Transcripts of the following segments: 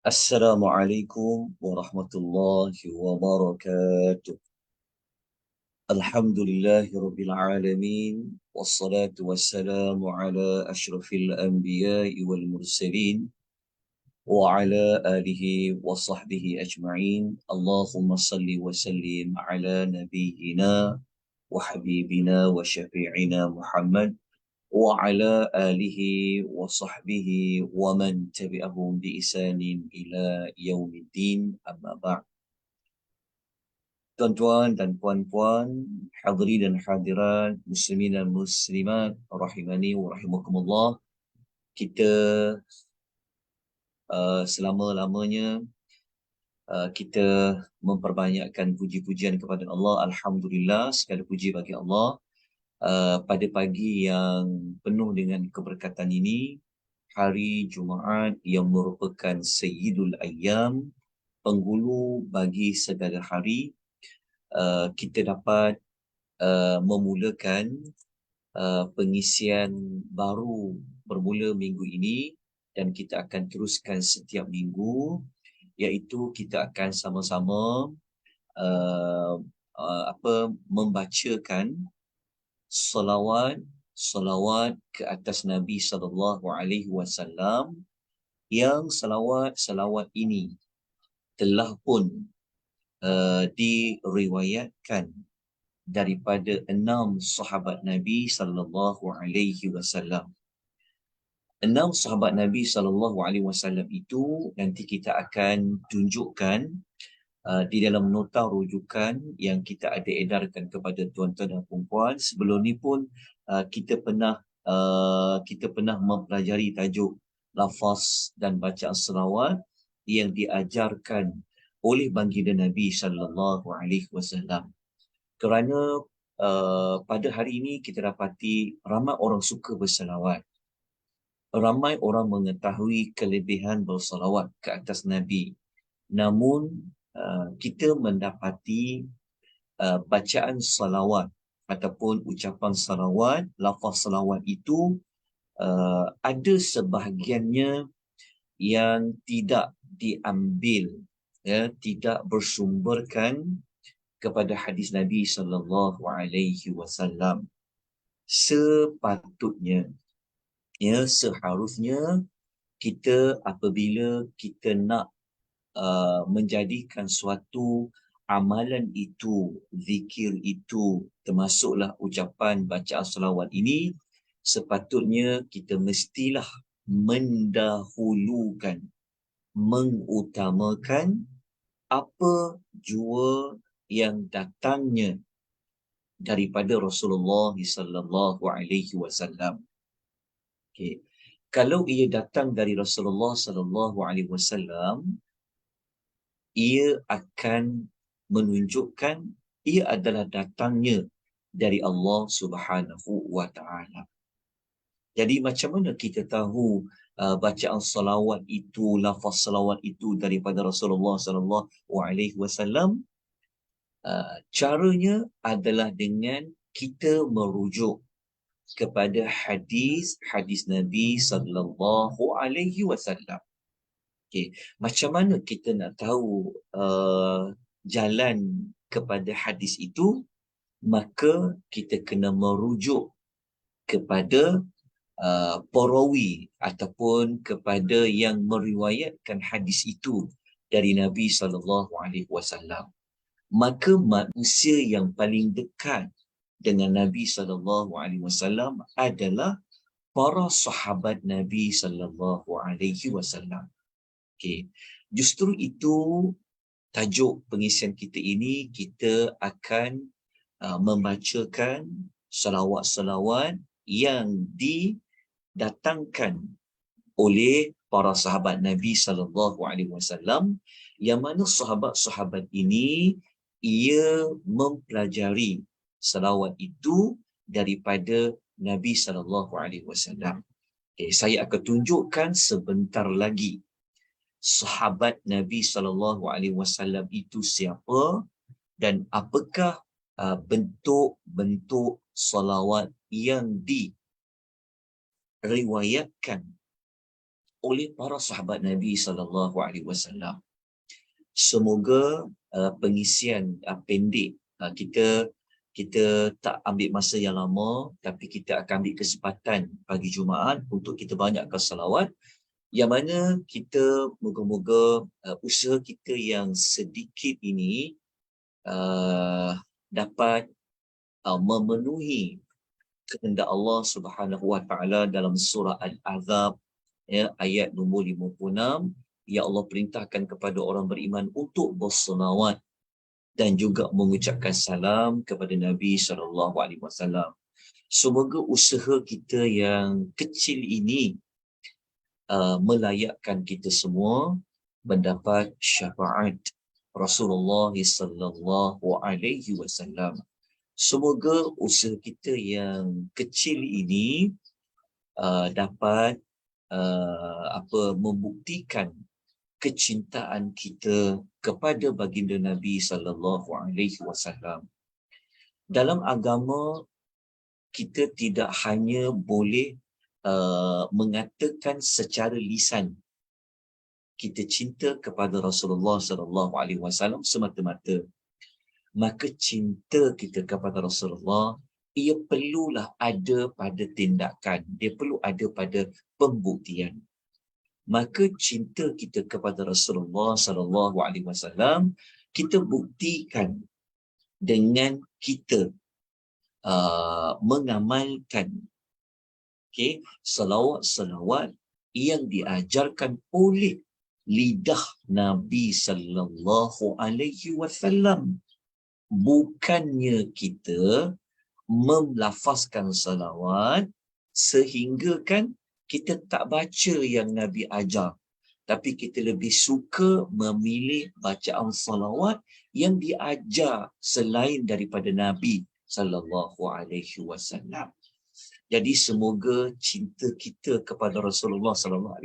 Assalamualaikum warahmatullahi wabarakatuh. Alhamdulillahi rabbil alamin. Wassalatu wassalamu ala ashrafil anbiya'i wal mursalin. Wa ala alihi wa sahbihi ajma'in. Allahumma salli wa sallim ala nabiyyina wa habibina wa syafi'ina Muhammad. Wa ala alihi wa sahbihi wa man tabi'ahum bi isanin ila yaumiddin amma ba'd. Tuan-tuan dan puan-puan, hadiri dan hadirat, muslimin dan muslimat, rahimani wa rahimakumullah. Kita selama-lamanya kita memperbanyakkan puji-pujian kepada Allah. Alhamdulillah, segala puji bagi Allah. Pada pagi yang penuh dengan keberkatan ini, hari Jumaat yang merupakan Sayyidul Ayyam, penghulu bagi segala hari, kita dapat memulakan pengisian baru bermula minggu ini, dan kita akan teruskan setiap minggu, iaitu kita akan sama-sama membacakan salawat ke atas Nabi SAW, yang salawat ini telah pun diriwayatkan daripada 6 sahabat Nabi sallallahu alaihi wasallam. 6 sahabat Nabi sallallahu alaihi wasallam itu nanti kita akan tunjukkan di dalam nota rujukan yang kita ada edarkan kepada tuan-tuan dan puan-puan. Sebelum ni pun kita pernah mempelajari tajuk lafaz dan bacaan selawat yang diajarkan oleh baginda Nabi sallallahu alaihi wasallam. Kerana pada hari ini kita dapati ramai orang suka berselawat. Ramai orang mengetahui kelebihan berselawat ke atas Nabi. Namun kita mendapati bacaan salawat ataupun ucapan salawat, lafaz salawat itu ada sebahagiannya yang tidak diambil, tidak bersumberkan kepada hadis Nabi sallallahu alaihi wasallam. Seharusnya kita apabila kita nak menjadikan suatu amalan itu, zikir itu, termasuklah ucapan bacaan selawat ini, sepatutnya kita mestilah mendahulukan, mengutamakan apa jua yang datangnya daripada Rasulullah sallallahu alaihi wasallam. Okey. Kalau ia datang dari Rasulullah sallallahu alaihi wasallam, ia akan menunjukkan ia adalah datangnya dari Allah Subhanahu wa taala. Jadi macam mana kita tahu bacaan salawat itu, lafaz salawat itu daripada Rasulullah sallallahu alaihi wasallam? Caranya adalah dengan kita merujuk kepada hadis Nabi sallallahu alaihi wasallam. Okey, macam mana kita nak tahu jalan kepada hadis itu? Maka kita kena merujuk kepada perawi ataupun kepada yang meriwayatkan hadis itu dari Nabi sallallahu alaihi wasallam. Maka manusia yang paling dekat dengan Nabi sallallahu alaihi wasallam adalah para sahabat Nabi sallallahu alaihi wasallam. Okey, justru itu tajuk pengisian kita ini, kita akan membacakan salawat-salawat yang didatangkan oleh para sahabat Nabi sallallahu alaihi wasallam, yang mana sahabat-sahabat ini ia mempelajari salawat itu daripada Nabi sallallahu alaihi wasallam. Saya akan tunjukkan sebentar lagi sahabat Nabi sallallahu alaihi wasallam itu siapa dan apakah bentuk-bentuk salawat yang diriwayatkan oleh para sahabat Nabi SAW. Semoga pengisian pendek, kita tak ambil masa yang lama, tapi kita akan ambil kesempatan pagi Jumaat untuk kita banyakkan salawat, yang mana kita moga-moga usaha kita yang sedikit ini dapat memenuhi kehendak Allah Subhanahu Wa Taala dalam surah Al-Ahzab, ya, ayat nombor 56. Ya Allah perintahkan kepada orang beriman untuk berselawat dan juga mengucapkan salam kepada Nabi SAW. Semoga usaha kita yang kecil ini melayakkan kita semua mendapat syafaat Rasulullah SAW. Semoga usaha kita yang kecil ini dapat membuktikan kecintaan kita kepada baginda Nabi SAW. Dalam agama, kita tidak hanya boleh mengatakan secara lisan kita cinta kepada Rasulullah SAW semata-mata. Maka cinta kita kepada Rasulullah, ia perlulah ada pada tindakan, dia perlu ada pada pembuktian. Maka cinta kita kepada Rasulullah SAW kita buktikan dengan kita mengamalkan salawat-salawat yang diajarkan oleh lidah Nabi SAW. Bukannya kita melafazkan salawat sehingga kan kita tak baca yang Nabi ajar, tapi kita lebih suka memilih bacaan salawat yang diajar selain daripada Nabi SAW. Jadi semoga cinta kita kepada Rasulullah SAW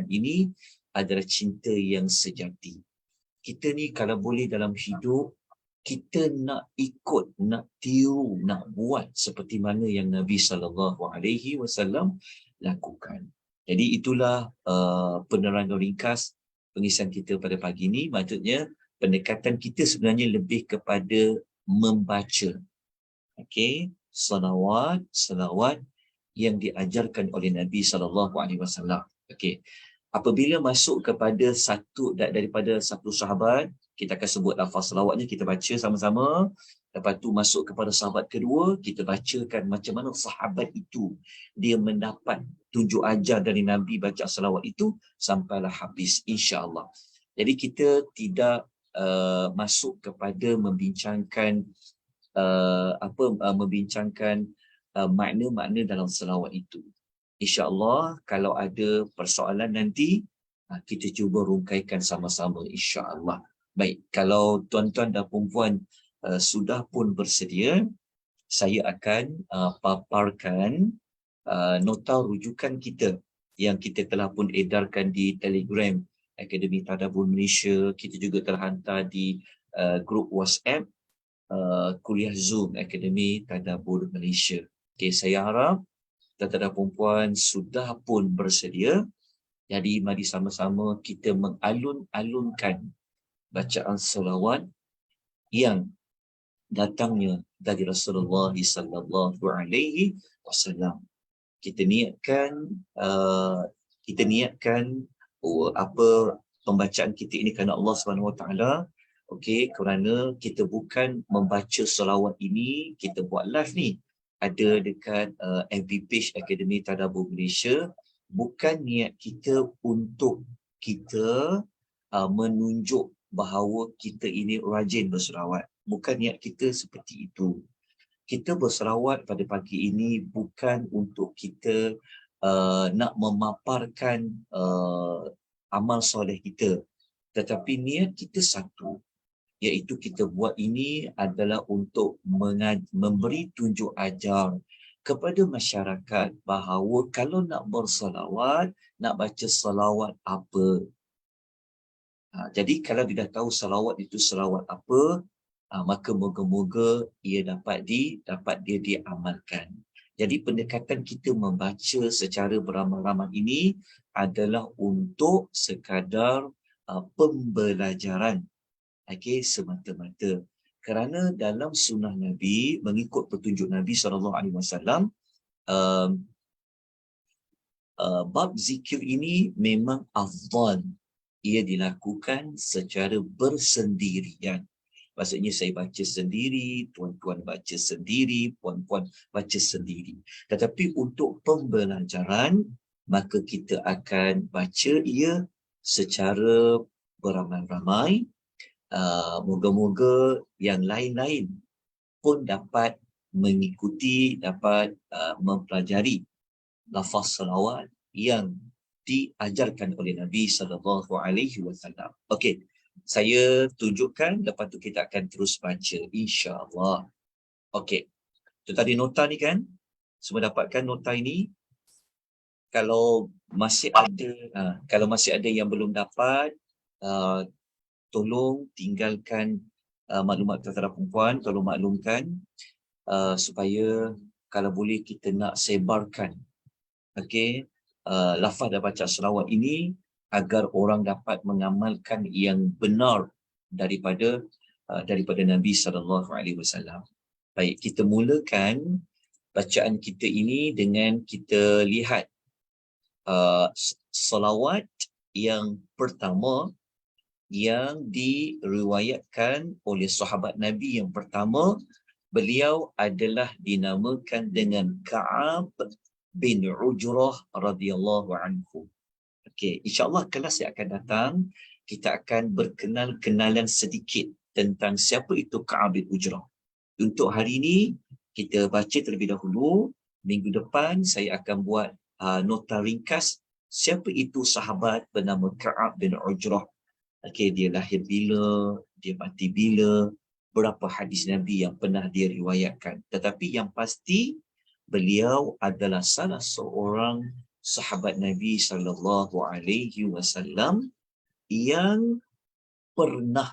ini adalah cinta yang sejati. Kita ni kalau boleh dalam hidup, kita nak ikut, nak tiru, nak buat seperti mana yang Nabi SAW lakukan. Jadi itulah penerangan ringkas pengisian kita pada pagi ini. Maksudnya pendekatan kita sebenarnya lebih kepada membaca. Salawat yang diajarkan oleh Nabi SAW. Apabila masuk kepada daripada satu sahabat, kita akan sebut lafaz salawatnya, kita baca sama-sama. Lepas tu masuk kepada sahabat kedua, kita bacakan macam mana sahabat itu dia mendapat tunjuk ajar dari Nabi baca salawat itu sampailah habis, insya-Allah. Jadi kita tidak masuk kepada membincangkan makna-makna dalam salawat itu. InsyaAllah kalau ada persoalan nanti, kita cuba rungkaikan sama-sama, insyaAllah. Baik, kalau tuan-tuan dan perempuan sudah pun bersedia, saya akan paparkan nota rujukan kita yang kita telah pun edarkan di Telegram Akademi Tadabbur Malaysia. Kita juga telah hantar di grup WhatsApp kuliah Zoom Akademi Tadabbur Malaysia. Saya harap tuan-tuan dan perempuan sudah pun bersedia. Jadi mari sama-sama kita mengalun-alunkan bacaan salawat yang datangnya dari Rasulullah SAW. Kita niatkan pembacaan kita ini kerana Allah SWT. Kerana kita bukan membaca salawat ini, kita buat live ni, ada dekat FB page Akademi Tadabbur Malaysia. Bukan niat kita untuk kita menunjuk bahawa kita ini rajin berselawat. Bukan niat kita seperti itu. Kita berselawat pada pagi ini bukan untuk kita nak memaparkan amal soleh kita, tetapi niat kita satu, iaitu kita buat ini adalah untuk memberi tunjuk ajar kepada masyarakat bahawa kalau nak bersalawat, nak baca salawat apa. Jadi kalau dia dah tahu salawat itu salawat apa, maka moga-moga ia dapat dia diamalkan. Jadi pendekatan kita membaca secara beramal-ramal ini adalah untuk sekadar pembelajaran, okey, semata-mata. Kerana dalam sunnah Nabi, mengikut petunjuk Nabi SAW, bab zikir ini memang afdal. Ia dilakukan secara bersendirian. Maksudnya saya baca sendiri, tuan-tuan baca sendiri, puan-puan baca sendiri. Tetapi untuk pembelajaran, maka kita akan baca ia secara beramai-ramai. Moga-moga yang lain-lain pun dapat mengikuti, dapat mempelajari lafaz salawat yang diajarkan oleh Nabi SAW. Okey, saya tunjukkan, lepas tu kita akan terus baca insya-Allah. Okey, tu tadi nota ni kan? Semua dapatkan nota ini? Kalau masih ada yang belum dapat, tolong tinggalkan maklumat tentara perempuan, tolong maklumkan supaya kalau boleh kita nak sebarkan, okey, lafaz dan baca selawat ini agar orang dapat mengamalkan yang benar daripada Nabi SAW. Baik, kita mulakan bacaan kita ini dengan kita lihat selawat yang pertama yang diriwayatkan oleh sahabat Nabi yang pertama. Beliau adalah dinamakan dengan Ka'ab bin Ujrah radhiyallahu anhu. Okey, insya-Allah kelas yang akan datang kita akan berkenal-kenalan sedikit tentang siapa itu Ka'ab bin Ujrah. Untuk hari ini kita baca terlebih dahulu. Minggu depan saya akan buat nota ringkas siapa itu sahabat bernama Ka'ab bin Ujrah. Okey, dia lahir bila, dia mati bila, berapa hadis Nabi yang pernah dia riwayatkan. Tetapi yang pasti beliau adalah salah seorang sahabat Nabi SAW yang pernah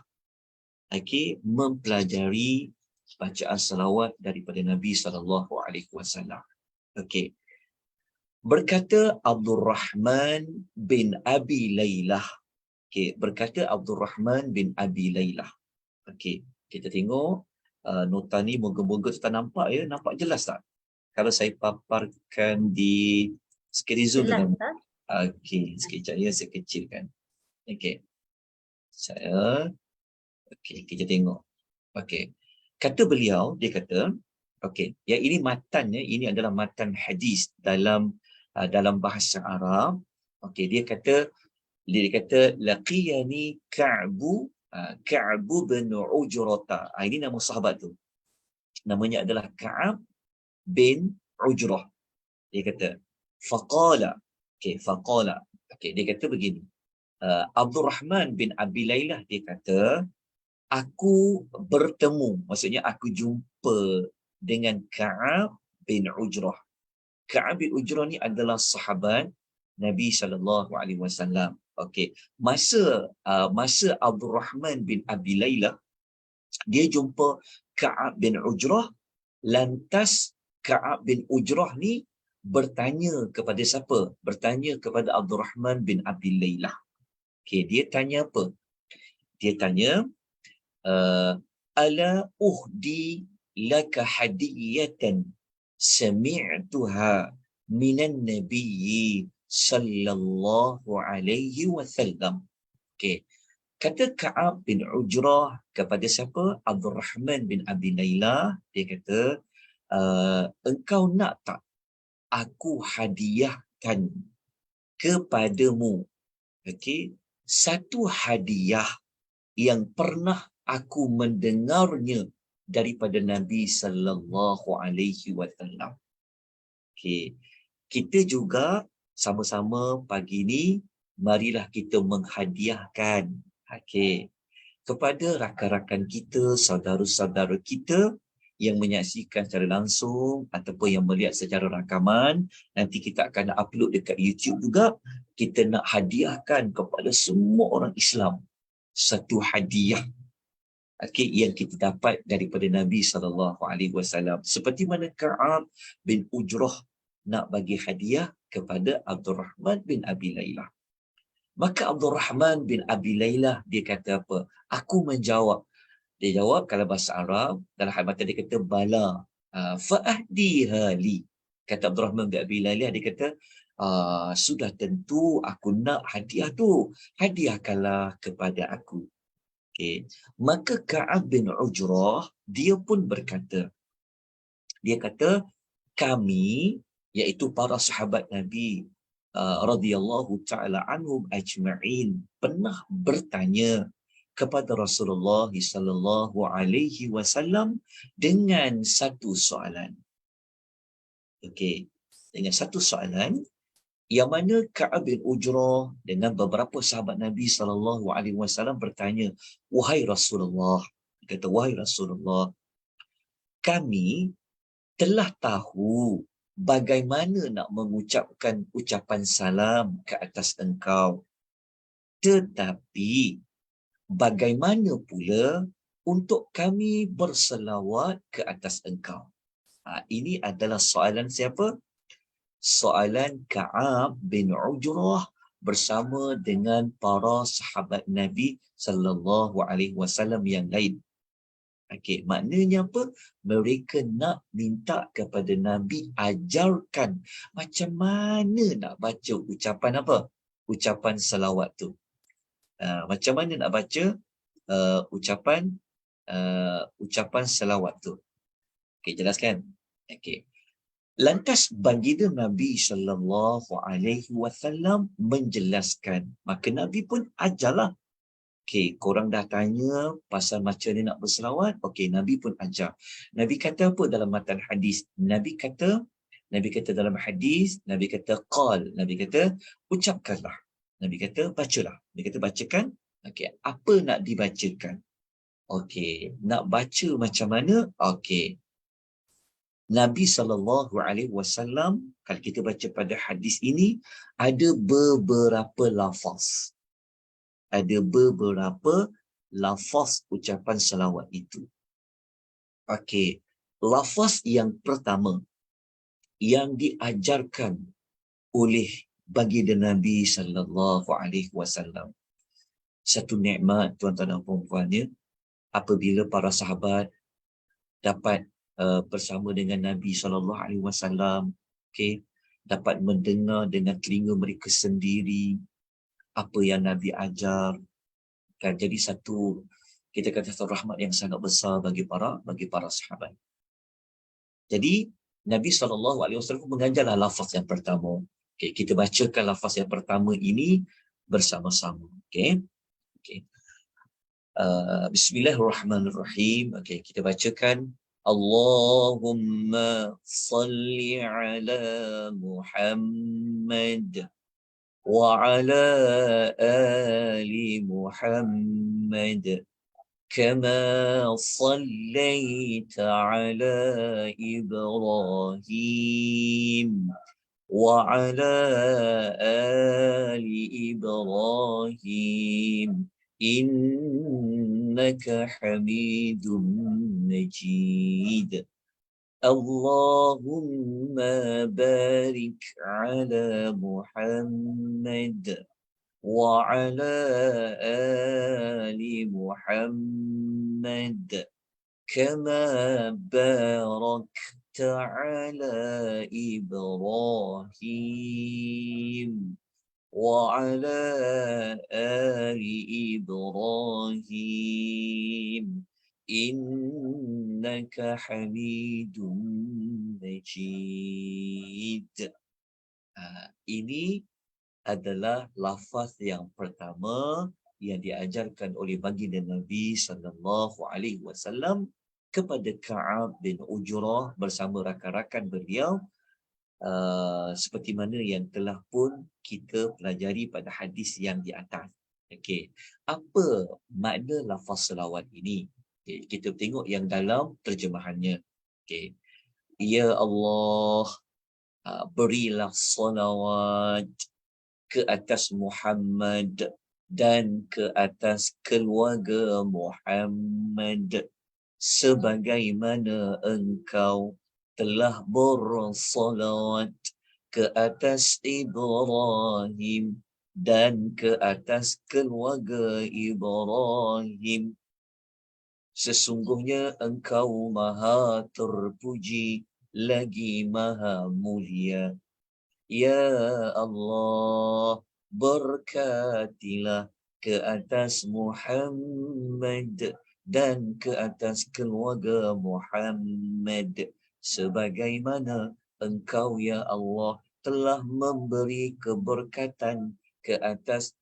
mempelajari bacaan salawat daripada Nabi SAW. Okey. Berkata Abdul Rahman bin Abi Laylah. Okey, berkata Abdul Rahman bin Abi Laylah. Okey, kita tengok nota ni, moga-moga kita nampak ya, nampak jelas tak? Kalau saya paparkan di skrin Zoom tu. Okey, sekejap ya, saya kecilkan. Okey. Okey, kita tengok. Okey. Kata beliau, dia kata, okey, yang ini matannya, ini adalah matan hadis dalam bahasa Arab. Okey, dia kata laqiyani Ka'bu bin Ujrata. Ini nama sahabat tu. Namanya adalah Ka'ab bin Ujrah. Dia kata faqala. Okey, dia kata begini. Abdul Rahman bin Abi Laylah dia kata, aku bertemu, maksudnya aku jumpa dengan Ka'ab bin Ujrah. Ka'ab bin Ujrah ni adalah sahabat Nabi SAW. Okey, masa Abdul Rahman bin Abi Laylah dia jumpa Ka'ab bin Ujrah, lantas Ka'ab bin Ujrah ni bertanya kepada siapa? Bertanya kepada Abdul Rahman bin Abi Laylah. Okey, dia tanya apa? Dia tanya, ala uhdi laka hadiyatan sami'tuha minan nabiyyi sallallahu alaihi wasallam. Okey, kata Ka'ab bin Ujrah kepada siapa? Abdul Rahman bin Abi Laylah. Dia kata, engkau nak tak aku hadiahkan kepadamu, okey, satu hadiah yang pernah aku mendengarnya daripada Nabi sallallahu alaihi wasallam. Okey, kita juga sama-sama pagi ni marilah kita menghadiahkan, okey, kepada rakan-rakan kita, saudara-saudara kita yang menyaksikan secara langsung ataupun yang melihat secara rakaman. Nanti kita akan upload dekat YouTube juga. Kita nak hadiahkan kepada semua orang Islam satu hadiah. Okay, yang kita dapat daripada Nabi SAW. Seperti mana Ka'ab bin Ujrah nak bagi hadiah kepada Abdul Rahman bin Abi Laylah. Maka Abdul Rahman bin Abi Laylah dia kata apa? Aku menjawab. Dia jawab kalau bahasa Arab, dalam hal mata dia kata bala. Fa'ahdiha li. Kata Abdul Rahman bin Abi Laylah, dia kata, sudah tentu aku nak hadiah tu. Hadiahkanlah kepada aku. Okay. Maka Ka'ab bin Ujrah, dia pun berkata, dia kata, kami, iaitu para sahabat Nabi radhiyallahu ta'ala anhum ajma'in, pernah bertanya kepada Rasulullah sallallahu alaihi wasallam dengan satu soalan. Okey, dengan satu soalan yang mana Ka'ab bin Ujrah dengan beberapa sahabat Nabi sallallahu alaihi wasallam bertanya, wahai Rasulullah, kata wahai Rasulullah, kami telah tahu bagaimana nak mengucapkan ucapan salam ke atas engkau. Tetapi bagaimana pula untuk kami berselawat ke atas engkau? Ini adalah soalan siapa? Soalan Ka'ab bin Ujrah bersama dengan para sahabat Nabi sallallahu alaihi wasallam yang lain. Okey, maknanya apa? Mereka nak minta kepada Nabi ajarkan macam mana nak baca ucapan apa? Ucapan salawat tu. Macam mana nak baca ucapan salawat tu. Okey, jelaskan. Okey. Lantas baginda Nabi sallallahu alaihi wasallam menjelaskan. Maka Nabi pun ajarlah. Okey, korang dah tanya pasal macam ni nak berselawat. Okey, Nabi pun ajar. Nabi kata apa dalam matan hadis? Nabi kata dalam hadis, Nabi kata qal, Nabi kata ucapkanlah. Nabi kata bacalah. Nabi kata bacakan. Okey, apa nak dibacakan? Okey, nak baca macam mana? Okey. Nabi SAW, kalau kita baca pada hadis ini, ada beberapa lafaz. Ada beberapa lafaz ucapan salawat itu. Okey, lafaz yang pertama yang diajarkan oleh baginda Nabi SAW. Satu nikmat tuan-tuan dan puan-puannya, apabila para sahabat dapat bersama dengan Nabi SAW, okey, dapat mendengar dengan telinga mereka sendiri apa yang Nabi ajar, kan, jadi satu, kita kata satu rahmat yang sangat besar bagi para sahabat. Jadi Nabi SAW mengajarlah lafaz yang pertama. Okay, kita bacakan lafaz yang pertama ini bersama-sama. Okay. Bismillahirrahmanirrahim. Okay, kita bacakan. Allahumma salli ala Muhammad wa ala ali Muhammad kama sallaita ala Ibrahim wa ala ali Ibrahim innaka hamidun majid. Allahumma barik ala Muhammad wa ala ali Muhammad kama barakta ala Ibrahim wa ala ali Ibrahim innaka hamidun majid. Ini adalah lafaz yang pertama yang diajarkan oleh baginda Nabi sallallahu alaihi wasallam kepada Ka'ab bin Ujrah bersama rakan-rakan beliau, seperti mana yang telah pun kita pelajari pada hadis yang di atas. Okey, apa makna lafaz selawat ini? Okay, kita tengok yang dalam terjemahannya. Okay. Ya Allah, berilah salawat ke atas Muhammad dan ke atas keluarga Muhammad sebagaimana engkau telah bersalawat ke atas Ibrahim dan ke atas keluarga Ibrahim. Sesungguhnya engkau maha terpuji lagi maha mulia. Ya Allah, berkatilah ke atas Muhammad dan ke atas keluarga Muhammad sebagaimana engkau ya Allah telah memberi keberkatan ke atas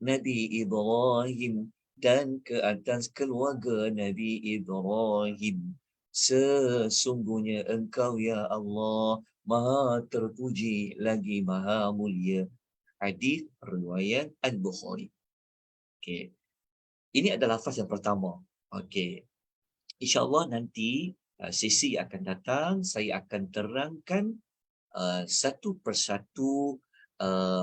Nabi Ibrahim dan ke atas keluarga Nabi Ibrahim. Sesungguhnya engkau ya Allah maha terpuji lagi maha mulia. Hadis riwayat Al-Bukhari. Okey. Ini adalah lafaz yang pertama. Okey. InsyaAllah nanti sesi akan datang saya akan terangkan satu persatu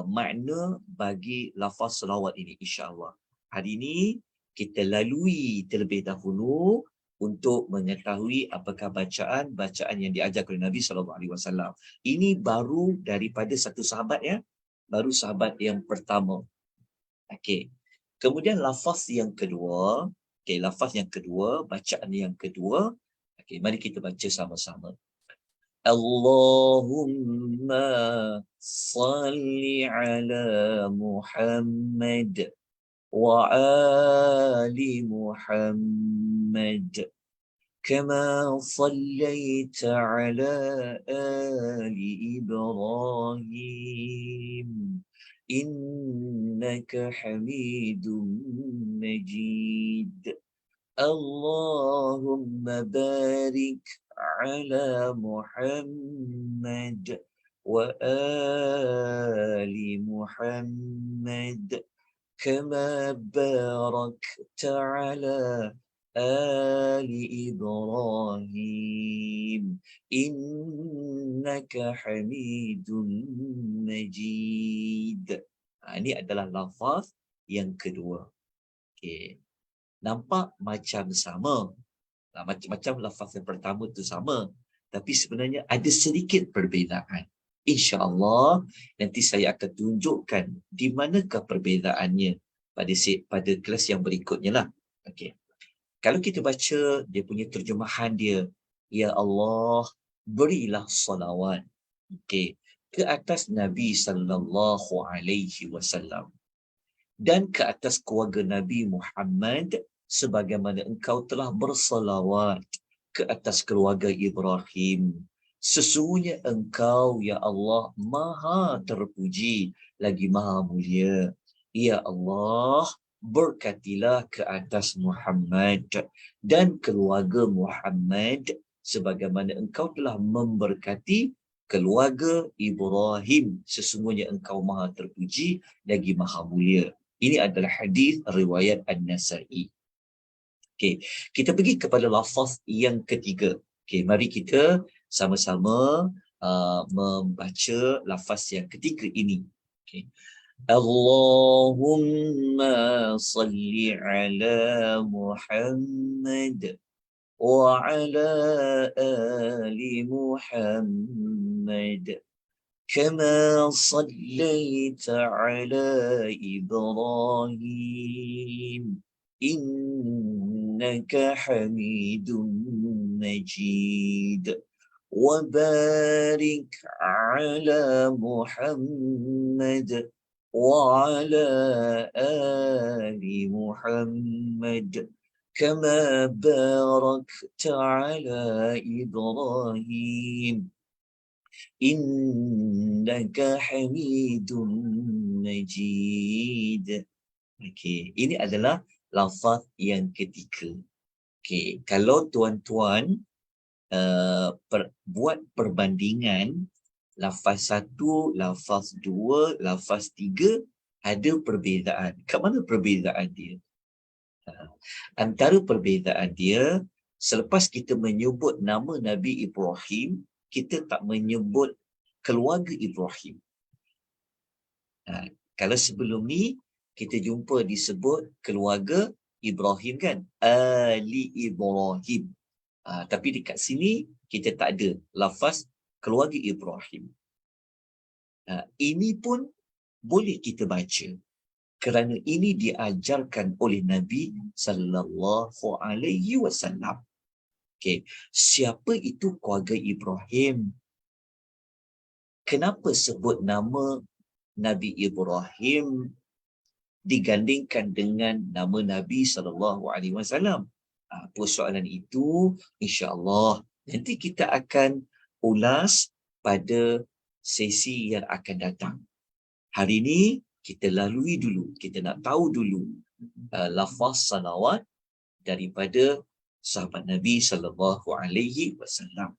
makna bagi lafaz selawat ini insya-Allah. Hari ini kita lalui terlebih dahulu untuk mengetahui apakah bacaan yang diajar oleh Nabi SAW. Ini baru daripada satu sahabat ya, baru sahabat yang pertama. Okey. Kemudian lafaz yang kedua, lafaz yang kedua, bacaan yang kedua. Okey, mari kita baca sama-sama. Allahumma salli ala Muhammad wa ali Muhammad kama sallaita ala ali Ibrahim innaka hamidun majid. Allahumma barik ala Muhammad wa ali Muhammad kama barakta ala ali Ibrahim innaka hamidun majid. Ini adalah lafaz yang kedua. Okey. Nampak macam sama. Macam lafaz yang pertama tu sama. Tapi sebenarnya ada sedikit perbezaan. InsyaAllah nanti saya akan tunjukkan di manakah perbezaannya pada kelas yang berikutnya lah. Okey. Kalau kita baca dia punya terjemahan dia, Ya Allah, berilah salawat ke atas Nabi sallallahu alaihi wasallam dan ke atas keluarga Nabi Muhammad sebagaimana engkau telah bersalawat ke atas keluarga Ibrahim. Sesungguhnya engkau, ya Allah, maha terpuji lagi maha mulia. Ya Allah, berkatilah ke atas Muhammad dan keluarga Muhammad sebagaimana engkau telah memberkati keluarga Ibrahim. Sesungguhnya engkau maha terpuji lagi maha mulia. Ini adalah hadis riwayat An-Nasa'i. Okey, kita pergi kepada lafaz yang ketiga. Okey, mari kita sama-sama membaca lafaz yang ketiga ini. Okey. Allahumma salli ala Muhammad wa ala ali Muhammad كما صليت على إبراهيم إنك حميد مجيد وبارك على محمد وعلى آل محمد كما باركت على إبراهيم innaka hamidun majid. Okey, ini adalah lafaz yang ketiga. Okey, kalau tuan-tuan buat perbandingan lafaz satu, lafaz dua, lafaz tiga, ada perbezaan. Kat mana perbezaan dia? Antara perbezaan dia, selepas kita menyebut nama Nabi Ibrahim, kita tak menyebut keluarga Ibrahim. Kalau sebelum ni kita jumpa disebut keluarga Ibrahim kan, Ali Ibrahim. Tapi dekat sini kita tak ada lafaz keluarga Ibrahim. Ini pun boleh kita baca kerana ini diajarkan oleh Nabi sallallahu alaihi wasallam. Okey, siapa itu keluarga Ibrahim? Kenapa sebut nama Nabi Ibrahim digandingkan dengan nama Nabi sallallahu alaihi wasallam? Persoalan itu insya-Allah nanti kita akan ulas pada sesi yang akan datang. Hari ini kita lalui dulu, kita nak tahu dulu lafaz salawat daripada sahabat Nabi sallallahu alaihi wasallam.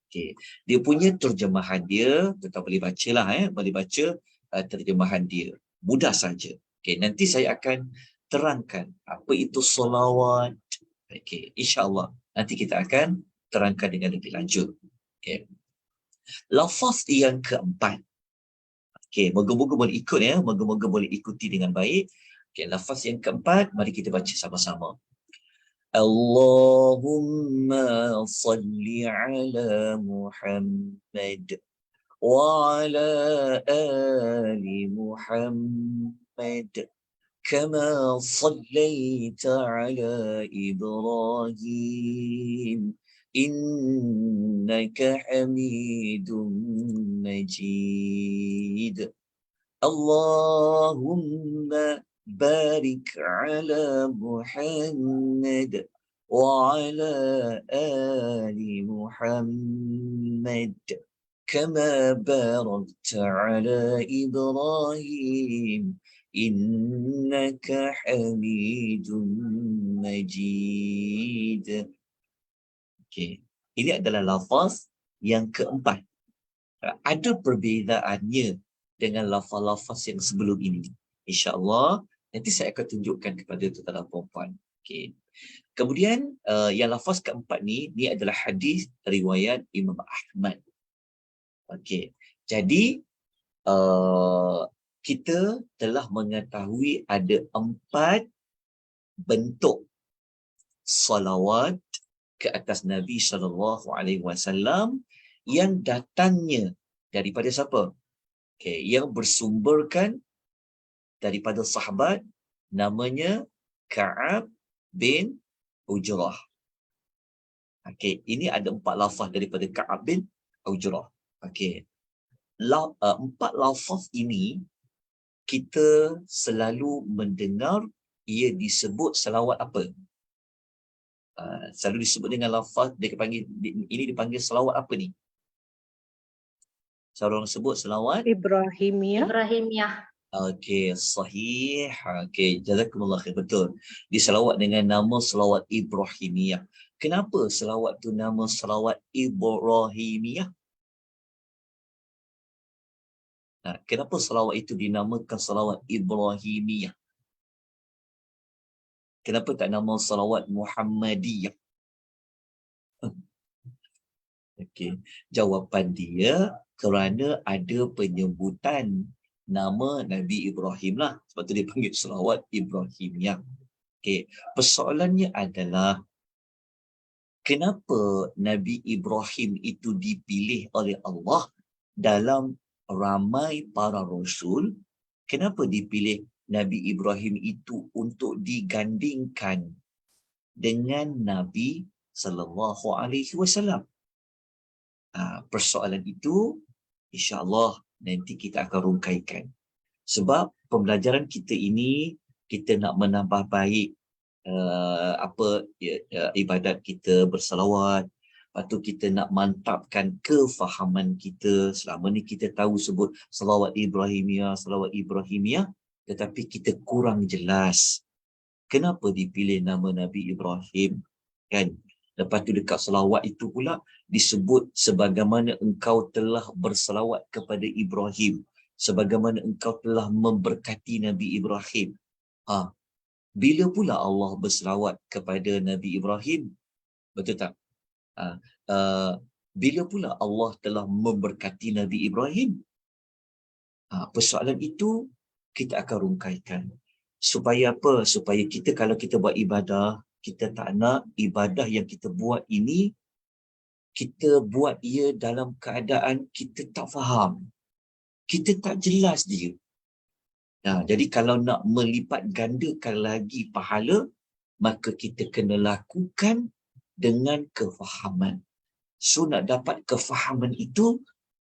Okey, dia punya terjemahan dia, kita boleh bacalah boleh baca terjemahan dia. Mudah saja. Okey, nanti saya akan terangkan apa itu salawat. Okey, insya-Allah nanti kita akan terangkan dengan lebih lanjut. Okey. Lafaz yang keempat. Okey, moga-moga boleh ikut moga-moga boleh ikuti dengan baik. Okey, lafaz yang keempat, mari kita baca sama-sama. Allahumma salli ala Muhammad wa ala ali Muhammad kama sallaita ala Ibrahim innaka Hamidum Majid. Allahumma barik ala Muhammad wa ala ali Muhammad kama barakta ala Ibrahim innaka Hamidum Majid. Okey, ini adalah lafaz yang keempat. Ada perbezaannya dengan lafaz-lafaz yang sebelum ini. InsyaAllah nanti saya akan tunjukkan kepada tuan-tuan dan puan-puan. Okey. Kemudian yang lafaz keempat ni adalah hadis riwayat Imam Ahmad. Okey. Jadi kita telah mengetahui ada 4 bentuk salawat ke atas Nabi sallallahu alaihi wasallam yang datangnya daripada siapa? Okey, yang bersumberkan daripada sahabat namanya Ka'ab bin Ujrah. Okey, ini ada 4 lafaz daripada Ka'ab bin Ujrah. Okey. 4 lafaz ini kita selalu mendengar ia disebut selawat apa? Selalu disebut dengan lafaz ini dipanggil selawat apa ni? Seorang sebut selawat Ibrahimiyah. Okey, sahih. Okey, jazakumullah khair. Betul. Diselawat dengan nama selawat Ibrahimiyah. Kenapa selawat tu nama selawat Ibrahimiyah? Kenapa selawat itu dinamakan selawat Ibrahimiyah? Kenapa tak nama selawat Muhammadiyah? Okey, jawapan dia kerana ada penyebutan nama Nabi Ibrahim lah. Sebab tu dia panggil selawat Ibrahimiyah. Okey, persoalannya adalah kenapa Nabi Ibrahim itu dipilih oleh Allah dalam ramai para rasul? Kenapa dipilih Nabi Ibrahim itu untuk digandingkan dengan Nabi sallallahu alaihi wasallam? Persoalan itu insya-Allah nanti kita akan rungkaikan. Sebab pembelajaran kita ini kita nak menambah baik ibadat kita bersalawat. Lepas tu kita nak mantapkan kefahaman kita. Selama ni kita tahu sebut salawat Ibrahimiyah, tetapi kita kurang jelas kenapa dipilih nama Nabi Ibrahim, kan? Lepas tu dekat selawat itu pula disebut sebagaimana engkau telah berselawat kepada Ibrahim, sebagaimana engkau telah memberkati Nabi Ibrahim. Bila pula Allah berselawat kepada Nabi Ibrahim? Betul tak? Bila pula Allah telah memberkati Nabi Ibrahim? Persoalan itu kita akan rungkaikan. Supaya apa? Supaya kita kalau kita buat ibadah, kita tak nak ibadah yang kita buat ini, kita buat ia dalam keadaan kita tak faham. Kita tak jelas dia. Nah, jadi kalau nak melipat gandakan lagi pahala, maka kita kena lakukan dengan kefahaman. So nak dapat kefahaman itu,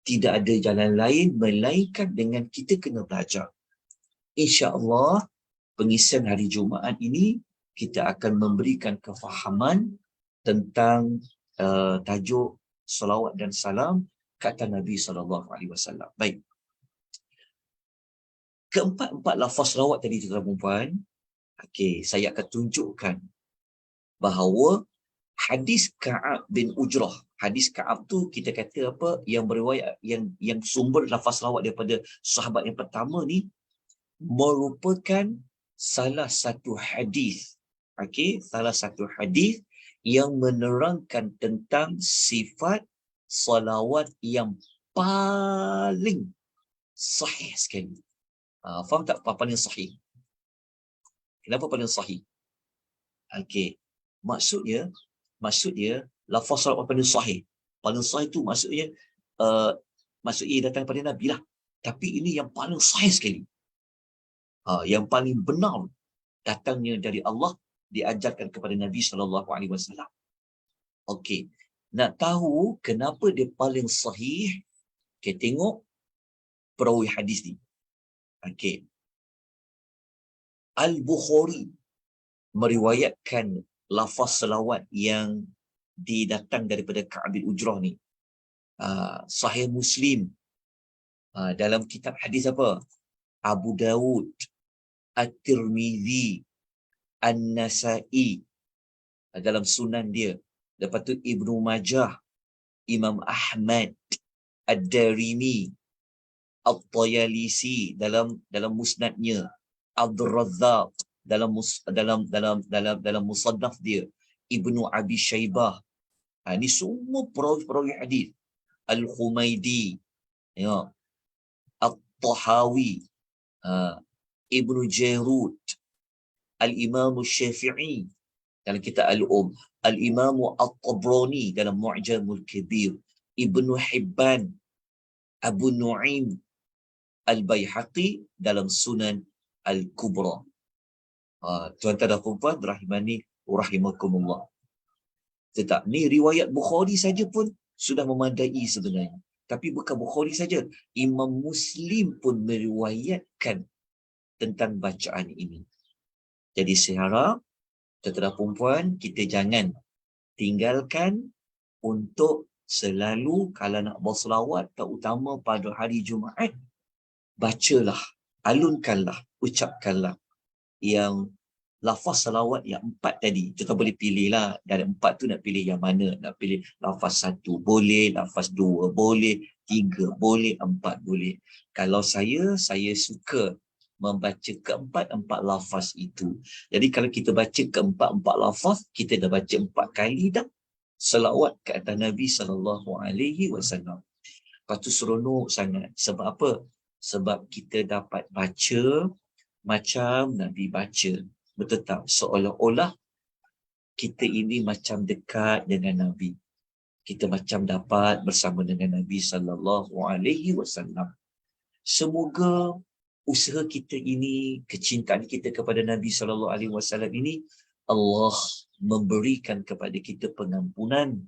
tidak ada jalan lain melainkan dengan kita kena belajar. InsyaAllah, pengisian hari Jumaat ini, kita akan memberikan kefahaman tentang tajuk salawat dan salam kata Nabi SAW. Baik. Keempat-empat lafaz salawat tadi, tuan-tuan dan puan, saya akan tunjukkan bahawa hadis Ka'ab bin Ujrah. Hadis Ka'ab tu kita kata apa? Yang beriwayat, yang sumber lafaz salawat daripada sahabat yang pertama ni, merupakan salah satu hadis. Salah satu hadis yang menerangkan tentang sifat salawat yang paling sahih sekali. Faham tak apa paling sahih? Kenapa paling sahih? Maksudnya lafaz salawat paling sahih. Paling sahih tu maksudnya maksudnya datang daripada Nabi lah. Tapi ini yang paling sahih sekali. Yang paling benar datangnya dari Allah, diajarkan kepada Nabi SAW. Okey. Nak tahu kenapa dia paling sahih? Tengok perawi hadis ni. Al-Bukhari meriwayatkan lafaz salawat yang didatang daripada Ka'ab bin Ujrah ni. Sahih Muslim, dalam kitab hadis apa? Abu Dawud, At-Tirmizi, An-Nasai, dalam sunan dia. Lepas tu Ibnu Majah, Imam Ahmad, Ad-Darimi, At-Tayalisi dalam musnadnya, Abdul Razzaq dalam musannaf dia, Ibnu Abi Shaybah. Ini semua perawi hadis. Al-Humaidi, ya, At-Tahawi, Ibnu Jarud, Al-Imam Syafi'i dalam kitab Al-Imam At-Tabrani dalam Mu'jamul Kabir, Ibnu Hibban, Abu Nu'aim Al-Baihaqi dalam Sunan Al-Kubra. Tuan-tuan dan puan-puan rahimani wa rahimakumullah. Tetap ni riwayat Bukhari saja pun sudah memadai sebenarnya. Tapi bukan Bukhari saja, Imam Muslim pun meriwayatkan tentang bacaan ini. Jadi saya harap tuan-tuan dan puan-puan, kita jangan tinggalkan untuk selalu kalau nak berselawat, terutama pada hari Jumaat, bacalah, alunkanlah, ucapkanlah yang lafaz salawat yang 4 tadi. Kita boleh pilih lah, dari 4 tu nak pilih yang mana. Nak pilih lafaz 1 boleh, lafaz 2 boleh, 3 boleh, 4 boleh. Kalau saya suka membaca keempat-empat lafaz itu. Jadi kalau kita baca keempat-empat lafaz, kita dah baca 4 kali dah salawat ke atas Nabi SAW. Lepas tu seronok sangat. Sebab apa? Sebab kita dapat baca macam Nabi baca. Betul tak? Seolah-olah kita ini macam dekat dengan Nabi. Kita macam dapat bersama dengan Nabi SAW. Semoga usaha kita ini, kecintaan kita kepada Nabi SAW ini, Allah memberikan kepada kita pengampunan.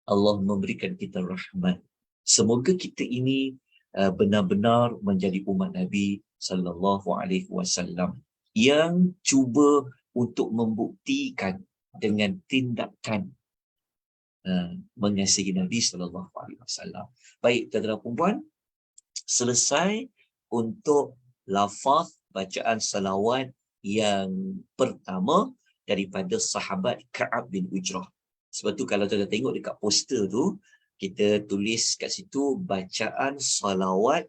Allah memberikan kita rahmat. Semoga kita ini benar-benar menjadi umat Nabi SAW yang cuba untuk membuktikan dengan tindakan mengasihi Nabi SAW. Baik, tuan-tuan dan puan-puan, selesai untuk lafaz bacaan salawat yang pertama daripada sahabat Ka'ab bin Ujrah. Sebab tu kalau tuan-tuan tengok dekat poster tu, kita tulis kat situ bacaan salawat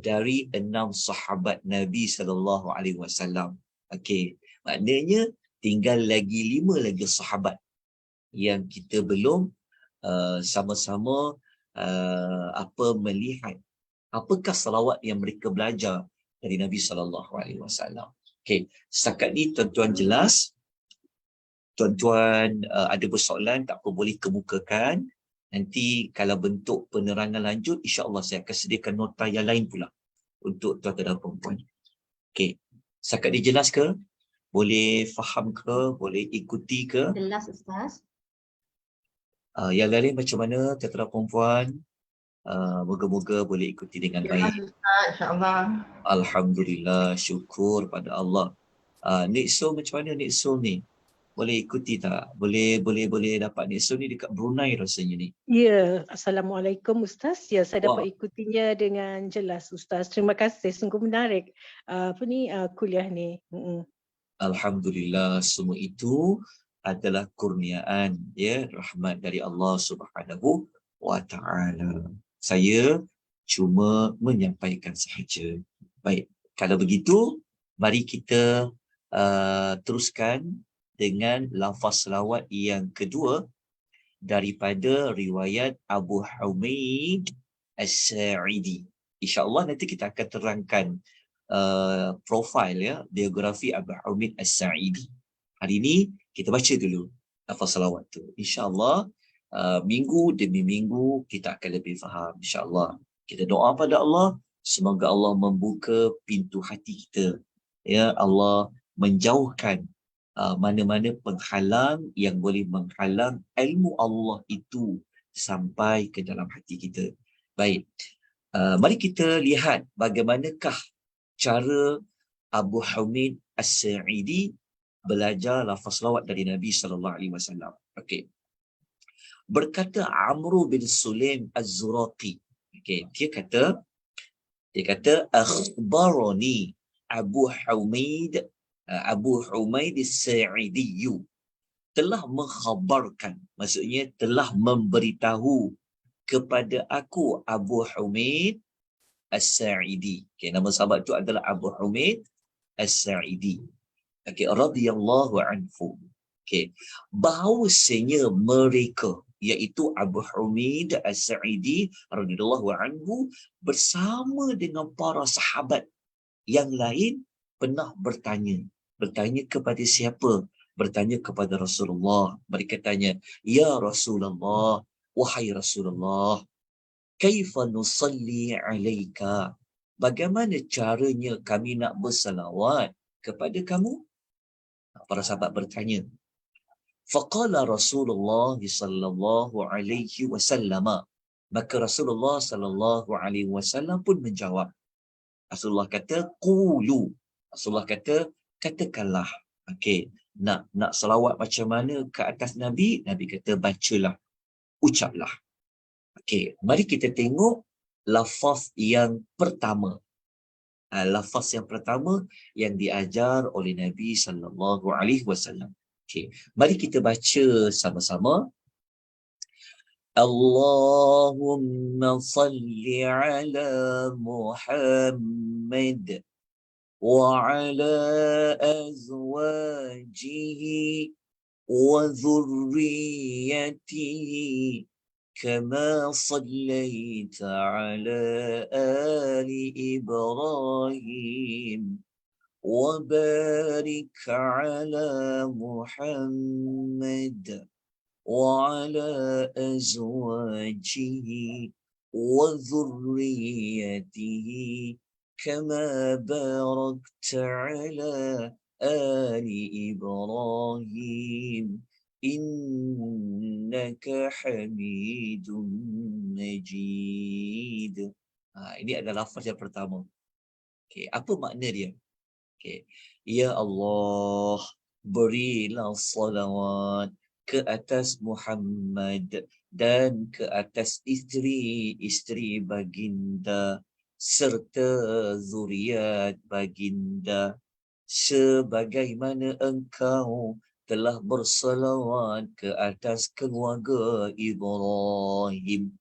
dari 6 sahabat Nabi SAW. Maknanya tinggal lagi 5 lagi sahabat yang kita belum sama-sama melihat apakah salawat yang mereka belajar dari Nabi SAW. Okey, setakat ni tuan-tuan jelas. Tuan-tuan ada persoalan tak apa boleh kemukakan. Nanti kalau bentuk penerangan lanjut, insya-Allah saya akan sediakan nota yang lain pula untuk tuan-tuan dan puan-puan. Okey. Setakat ni jelas ke? Boleh faham ke? Boleh ikuti ke? Jelas, Ustaz. Yang lain macam mana tuan-tuan dan puan-puan? Moga-moga boleh ikuti dengan baik. InsyaAllah. Alhamdulillah, syukur pada Allah. Nik So macam mana Nik So ni? Boleh ikuti tak? Boleh dapat Nik So ni dekat Brunei rasanya ni. Ya, Assalamualaikum Ustaz. Ya, saya dapat ikutinya dengan jelas Ustaz. Terima kasih, sungguh menarik kuliah ni. Alhamdulillah, semua itu adalah kurniaan, ya, rahmat dari Allah Subhanahu wa Ta'ala. Saya cuma menyampaikan sahaja. Baik, kalau begitu, mari kita teruskan dengan lafaz selawat yang kedua daripada riwayat Abu Humaid As-Sa'idi. InsyaAllah nanti kita akan terangkan profil, ya, biografi Abu Humaid As-Sa'idi. Hari ini kita baca dulu lafaz selawat tu. InsyaAllah minggu demi minggu kita akan lebih faham. InsyaAllah kita doa pada Allah, semoga Allah membuka pintu hati kita. Ya, Allah menjauhkan mana-mana penghalang yang boleh menghalang ilmu Allah itu sampai ke dalam hati kita. Baik, mari kita lihat bagaimanakah cara Abu Humaid As-Sa'idi belajar lafaz selawat dari Nabi SAW. Okey. Berkata Amr bin Sulaim Az-Zuraqi. Okey, dia kata akhbarani Abu Humaid As-Sa'idi telah mengkhabarkan, maksudnya telah memberitahu kepada aku Abu Humaid As-Sa'idi. Okay, nama sahabat itu adalah Abu Humaid As-Sa'idi. Okay, radhiyallahu anhu. Okay, bahawasanya mereka, iaitu Abu Humaid As-Sa'idi radhiyallahu anhu bersama dengan para sahabat yang lain pernah bertanya kepada siapa? Bertanya kepada Rasulullah. Mereka tanya, ya Rasulullah, wahai Rasulullah, kaifa nusalli alaika? Bagaimana caranya kami nak bersalawat kepada kamu? Para sahabat bertanya. Faqala Rasulullah sallallahu alaihi wasallam. Maka Rasulullah sallallahu alaihi wasallam pun menjawab. Rasulullah kata, qulu. Rasulullah kata, katakanlah. Okey, nak selawat macam mana ke atas Nabi? Nabi kata, bacalah, ucaplah. Okey, mari kita tengok lafaz yang pertama. Lafaz yang pertama yang diajar oleh Nabi sallallahu alaihi wasallam. Okey, mari kita baca sama-sama. Allahumma salli ala Muhammad wa ala azwajihi wa dhurriyyatihi kama sallaita ala ali Ibrahim wa barik ala Muhammad وعلى أزواجه وذريته كما باركت على آل إبراهيم إنك حميد مجيد. Ini adalah lafaz yang pertama. Okay, apa makna dia? Okay. Ya Allah, berilah salawat ke atas Muhammad dan ke atas isteri-isteri baginda serta zuriat baginda sebagaimana engkau telah bersalawat ke atas keluarga Ibrahim.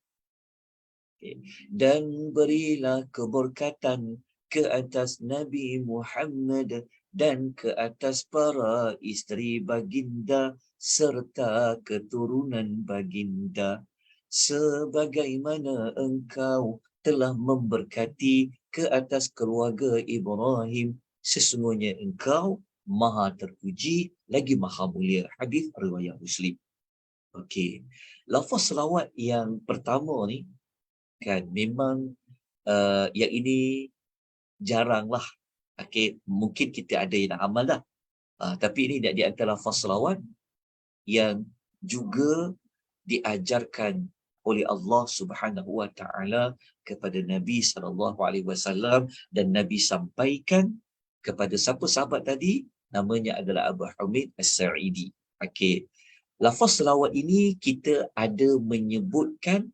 Dan berilah keberkatan ke atas Nabi Muhammad dan ke atas para isteri baginda serta keturunan baginda sebagaimana engkau telah memberkati ke atas keluarga Ibrahim, sesungguhnya engkau maha terpuji lagi maha mulia. Hadis riwayat Muslim. Okey. Lafaz selawat yang pertama ni kan memang yang ini jaranglah. Okey, mungkin kita ada yang nak amal dah. Tapi ini di antara lafaz selawat yang juga diajarkan oleh Allah Subhanahu wa taala kepada Nabi sallallahu alaihi wasallam, dan Nabi sampaikan kepada siapa sahabat tadi, namanya adalah Abu Hamid As-Sa'idi. Okey. Lafaz selawat ini kita ada menyebutkan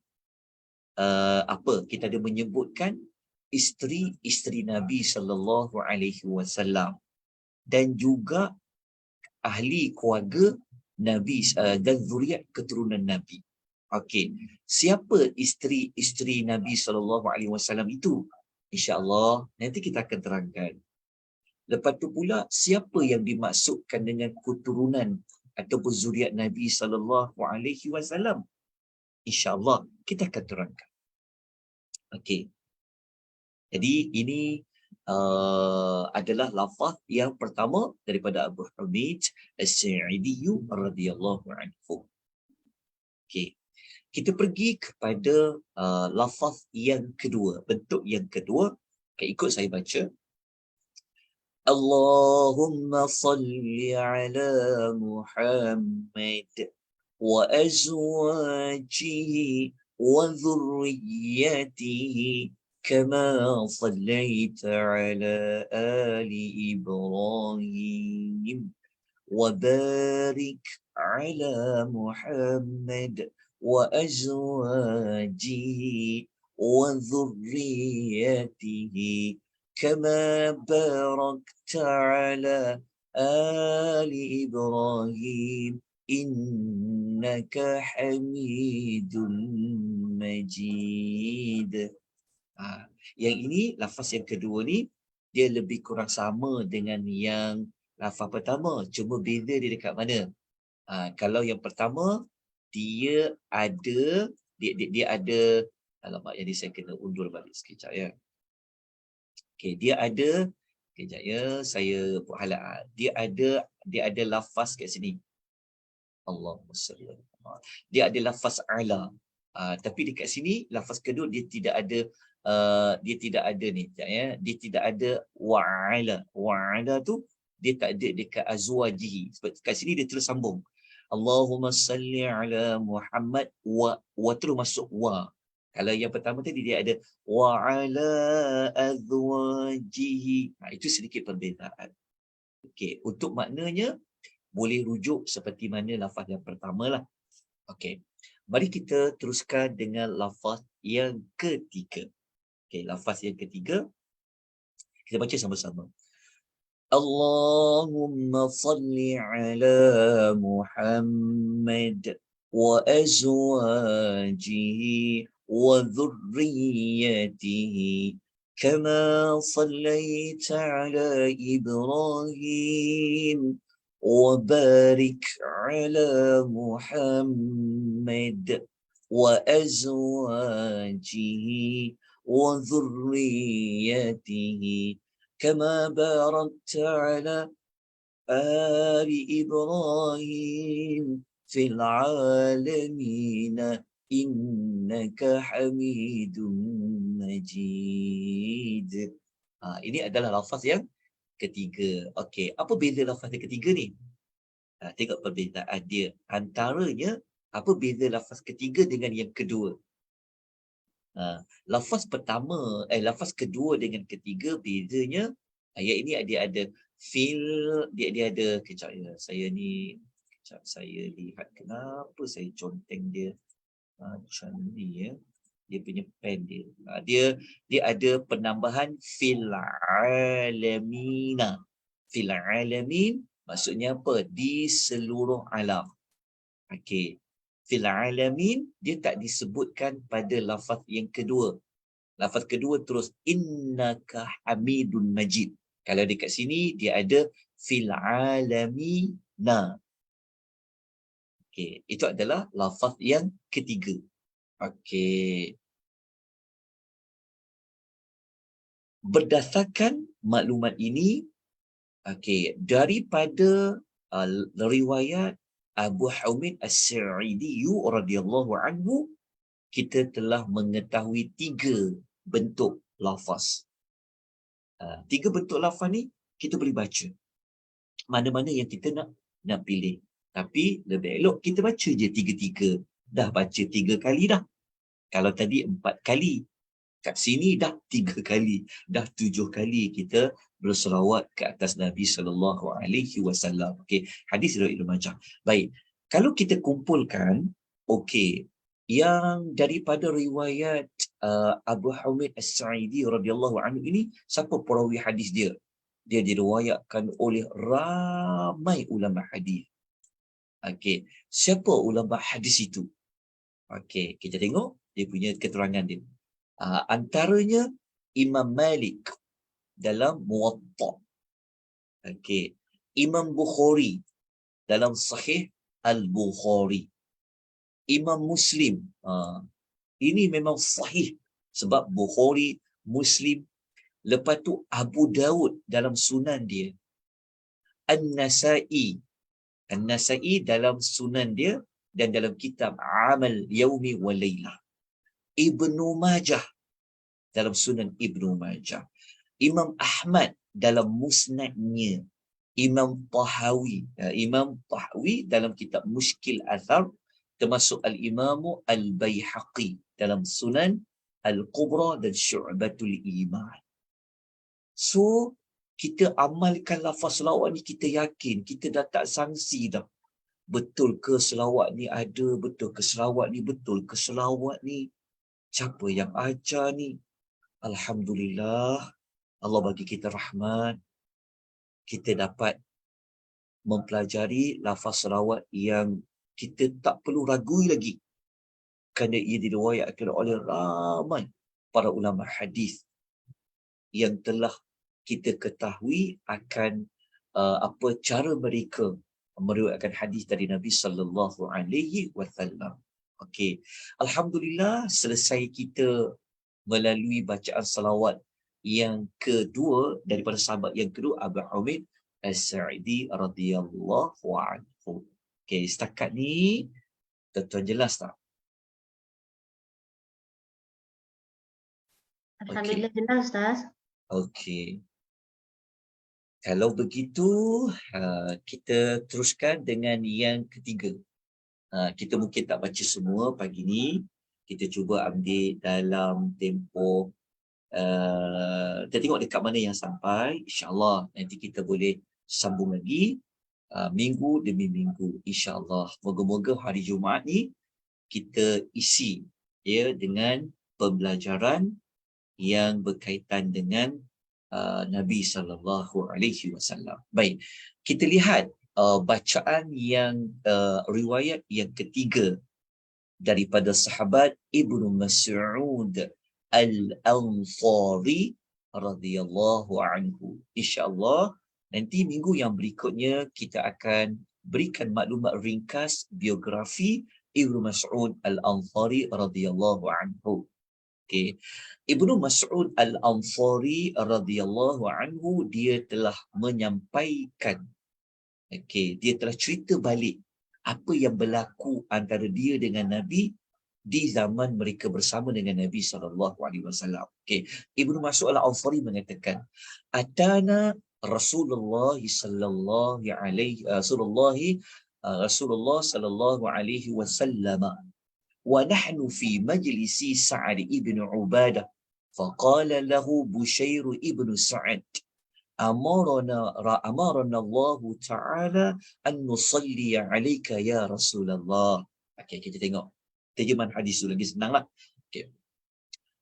kita ada menyebutkan isteri-isteri Nabi sallallahu alaihi wasallam dan juga ahli keluarga Nabi dan zuriat keturunan Nabi. Okey, siapa isteri-isteri Nabi sallallahu alaihi wasallam itu? Insya-Allah nanti kita akan terangkan. Lepas tu pula siapa yang dimaksudkan dengan keturunan ataupun zuriat Nabi sallallahu alaihi wasallam? Insya-Allah kita akan terangkan. Okey. Jadi ini adalah lafaz yang pertama daripada Abu Hamid As-Sa'idi radhiyallahu anhu. Okey. Kita pergi kepada lafaz yang kedua, bentuk yang kedua. Okay, ikut saya baca. Allahumma salli ala Muhammad wa azwajihi wa dhurriyyatihi kama sallaita ala ali Ibrahim wa barik ala Muhammad wa azwajihi wa dhurriyyatihi كما باركت على آل إبراهيم إنك حميد مجيد. Yang ini, lafaz yang kedua ni, dia lebih kurang sama dengan yang lafaz pertama. Cuma beza dia dekat mana. Kalau yang pertama, dia ada, alamak, jadi saya kena undur balik sekejap ya. Okay, dia ada, kejap ya, saya buat halat. Dia ada lafaz kat sini. Allahumma salli. Dia ada lafaz ala. Tapi dekat sini lafaz kedua dia tidak ada ni, kejap ya. Dia tidak ada wa'ala. Wa'ala tu dia tak ada dekat azwajihi. Sebab kat sini dia terus sambung. Allahumma salli ala Muhammad wa terus masuk wa. Kalau yang pertama tadi dia ada wa ala azwajihi. Itu sedikit perbezaan. Okey, untuk maknanya boleh rujuk seperti mana lafaz yang pertama lah. Okey. Mari kita teruskan dengan lafaz yang ketiga. Okey, lafaz yang ketiga kita baca sama-sama. Allahumma salli ala Muhammad wa azwajihi وذريته كما صليت على إبراهيم وبارك على محمد وأزواجه وذريته كما باركت على آل إبراهيم في العالمين Innaka Hamidum Majid. Ini adalah lafaz yang ketiga. Okey, apa beza lafaz yang ketiga ni? Tengok perbezaan dia. Antaranya, apa beza lafaz ketiga dengan yang kedua? Lafaz pertama, lafaz kedua dengan ketiga bezanya, ayat ini dia ada fil, dia ada, kejap ya, saya lihat kenapa saya conteng dia. Macam ni ya, dia punya pen dia. Dia ada penambahan fil alamina. Fil alamin maksudnya apa? Di seluruh alam. Okey. Fil alamin dia tak disebutkan pada lafaz yang kedua. Lafaz kedua terus innaka hamidun majid. Kalau dekat sini dia ada fil alamina. Okey, itu adalah lafaz yang ketiga. Okey. berdasarkan maklumat ini, daripada riwayat Abu Hamid As-Sa'idi radhiyallahu anhu, kita telah mengetahui 3 bentuk lafaz. 3 bentuk lafaz ni kita boleh baca. Mana-mana yang kita nak pilih. Tapi lebih elok kita baca je 3-3. Dah baca 3 kali dah. Kalau tadi 4 kali. Kat sini dah 3 kali. Dah 7 kali kita berselawat ke atas Nabi SAW. Okey, hadis riwayat Ibnu Majah. Baik, kalau kita kumpulkan, yang daripada riwayat Abu Hamid As-Sa'idi radhiyallahu anhu ini, siapa perawi hadis dia? Dia diriwayatkan oleh ramai ulama hadis. Siapa ulama hadis itu? Kita tengok dia punya keterangan dia. Antaranya Imam Malik dalam Muwatta. Imam Bukhari dalam Sahih Al-Bukhari. Imam Muslim. Ini memang sahih sebab Bukhari, Muslim. Lepas tu Abu Daud dalam sunan dia. An-Nasa'i dalam sunan dia dan dalam kitab Amal Yaumi wa Laylah. Ibnu Majah dalam sunan Ibnu Majah. Imam Ahmad dalam musnadnya. Imam Tahawi dalam kitab Mushkil Athar, termasuk Al-Imamu Al-Baihaqi dalam Sunan Al-Kubra dan Syu'batul Iman. So, kita amalkan lafaz selawat ni, kita yakin, kita dah tak sangsi dah. Betul ke selawat ni ada? Betul ke selawat ni? Betul ke selawat ni? Siapa yang ajar ni? Alhamdulillah, Allah bagi kita rahmat. Kita dapat mempelajari lafaz selawat yang kita tak perlu ragui lagi. Kerana ia diriwayatkan oleh ramai para ulama hadis yang telah kita ketahui akan apa cara mereka meriwayatkan hadis dari Nabi sallallahu alaihi wasallam. Alhamdulillah, selesai kita melalui bacaan salawat yang kedua daripada sahabat yang kedua, Abu Hamid As-Sa'idi radhiyallahu anhu. Setakat ni tuan-tuan jelas tak? Alhamdulillah jelas, Ustaz. Kalau begitu, kita teruskan dengan yang ketiga. Kita mungkin tak baca semua pagi ni. Kita cuba ambil dalam tempoh, kita tengok dekat mana yang sampai. InsyaAllah nanti kita boleh sambung lagi minggu demi minggu. InsyaAllah. Moga-moga hari Jumaat ni kita isi dengan pembelajaran yang berkaitan dengan Nabi SAW. Baik, kita lihat bacaan yang riwayat yang ketiga daripada sahabat Ibnu Mas'ud Al-Ansari radhiyallahu anhu. InsyaAllah nanti minggu yang berikutnya kita akan berikan maklumat ringkas biografi Ibnu Mas'ud Al-Ansari radhiyallahu anhu. Ibnu Mas'ud Al-Ansari radhiyallahu anhu, dia telah menyampaikan, dia telah cerita balik apa yang berlaku antara dia dengan Nabi di zaman mereka bersama dengan Nabi SAW. Ibnu Mas'ud Al-Ansari mengatakan, Atana Rasulullah sallallahu alaihi wasallam wa nahnu fi majlisi Sa'ad ibn Ubadah faqala lahu Bushair ibn Sa'ad amarana Allah Ta'ala an nusalli alayka ya Rasulullah. Kita tengok terjemahan hadis tu lagi senanglah.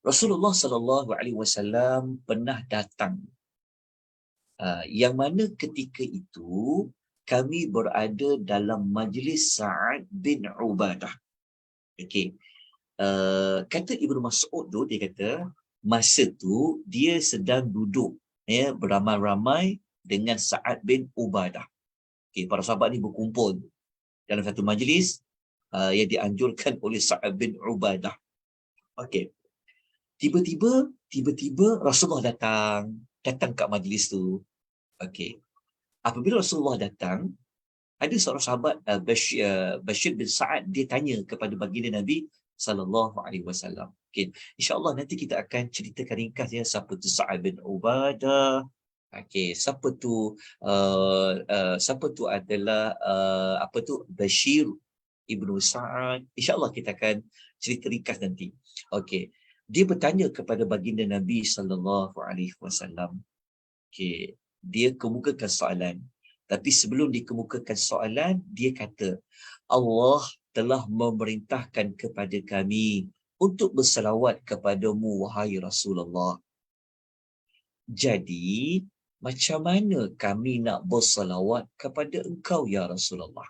Rasulullah sallallahu alaihi wasallam pernah datang, yang mana ketika itu kami berada dalam majlis Sa'ad bin Ubadah. Kata Ibnu Mas'ud tu, dia kata masa tu dia sedang duduk beramai-ramai dengan Sa'ad bin Ubadah. Para sahabat ni berkumpul dalam satu majlis yang dianjurkan oleh Sa'ad bin Ubadah. Tiba-tiba tiba-tiba Rasulullah datang kat majlis tu. Okey. Apabila Rasulullah datang, ada seorang sahabat Bashir bin Sa'ad, dia tanya kepada baginda Nabi sallallahu alaihi wasallam. Okey, insya-Allah nanti kita akan ceritakan ringkas ya, siapa tu Sa'ad bin Ubadah. Okey, siapa tu adalah Bashir ibnu Sa'ad. Insya-Allah kita akan cerita ringkas nanti. Okey. Dia bertanya kepada baginda Nabi sallallahu alaihi wasallam. Okey, dia kemukakan soalan. Tapi sebelum dikemukakan soalan, dia kata, Allah telah memerintahkan kepada kami untuk berselawat kepadamu, wahai Rasulullah. Jadi, macam mana kami nak berselawat kepada engkau, ya Rasulullah?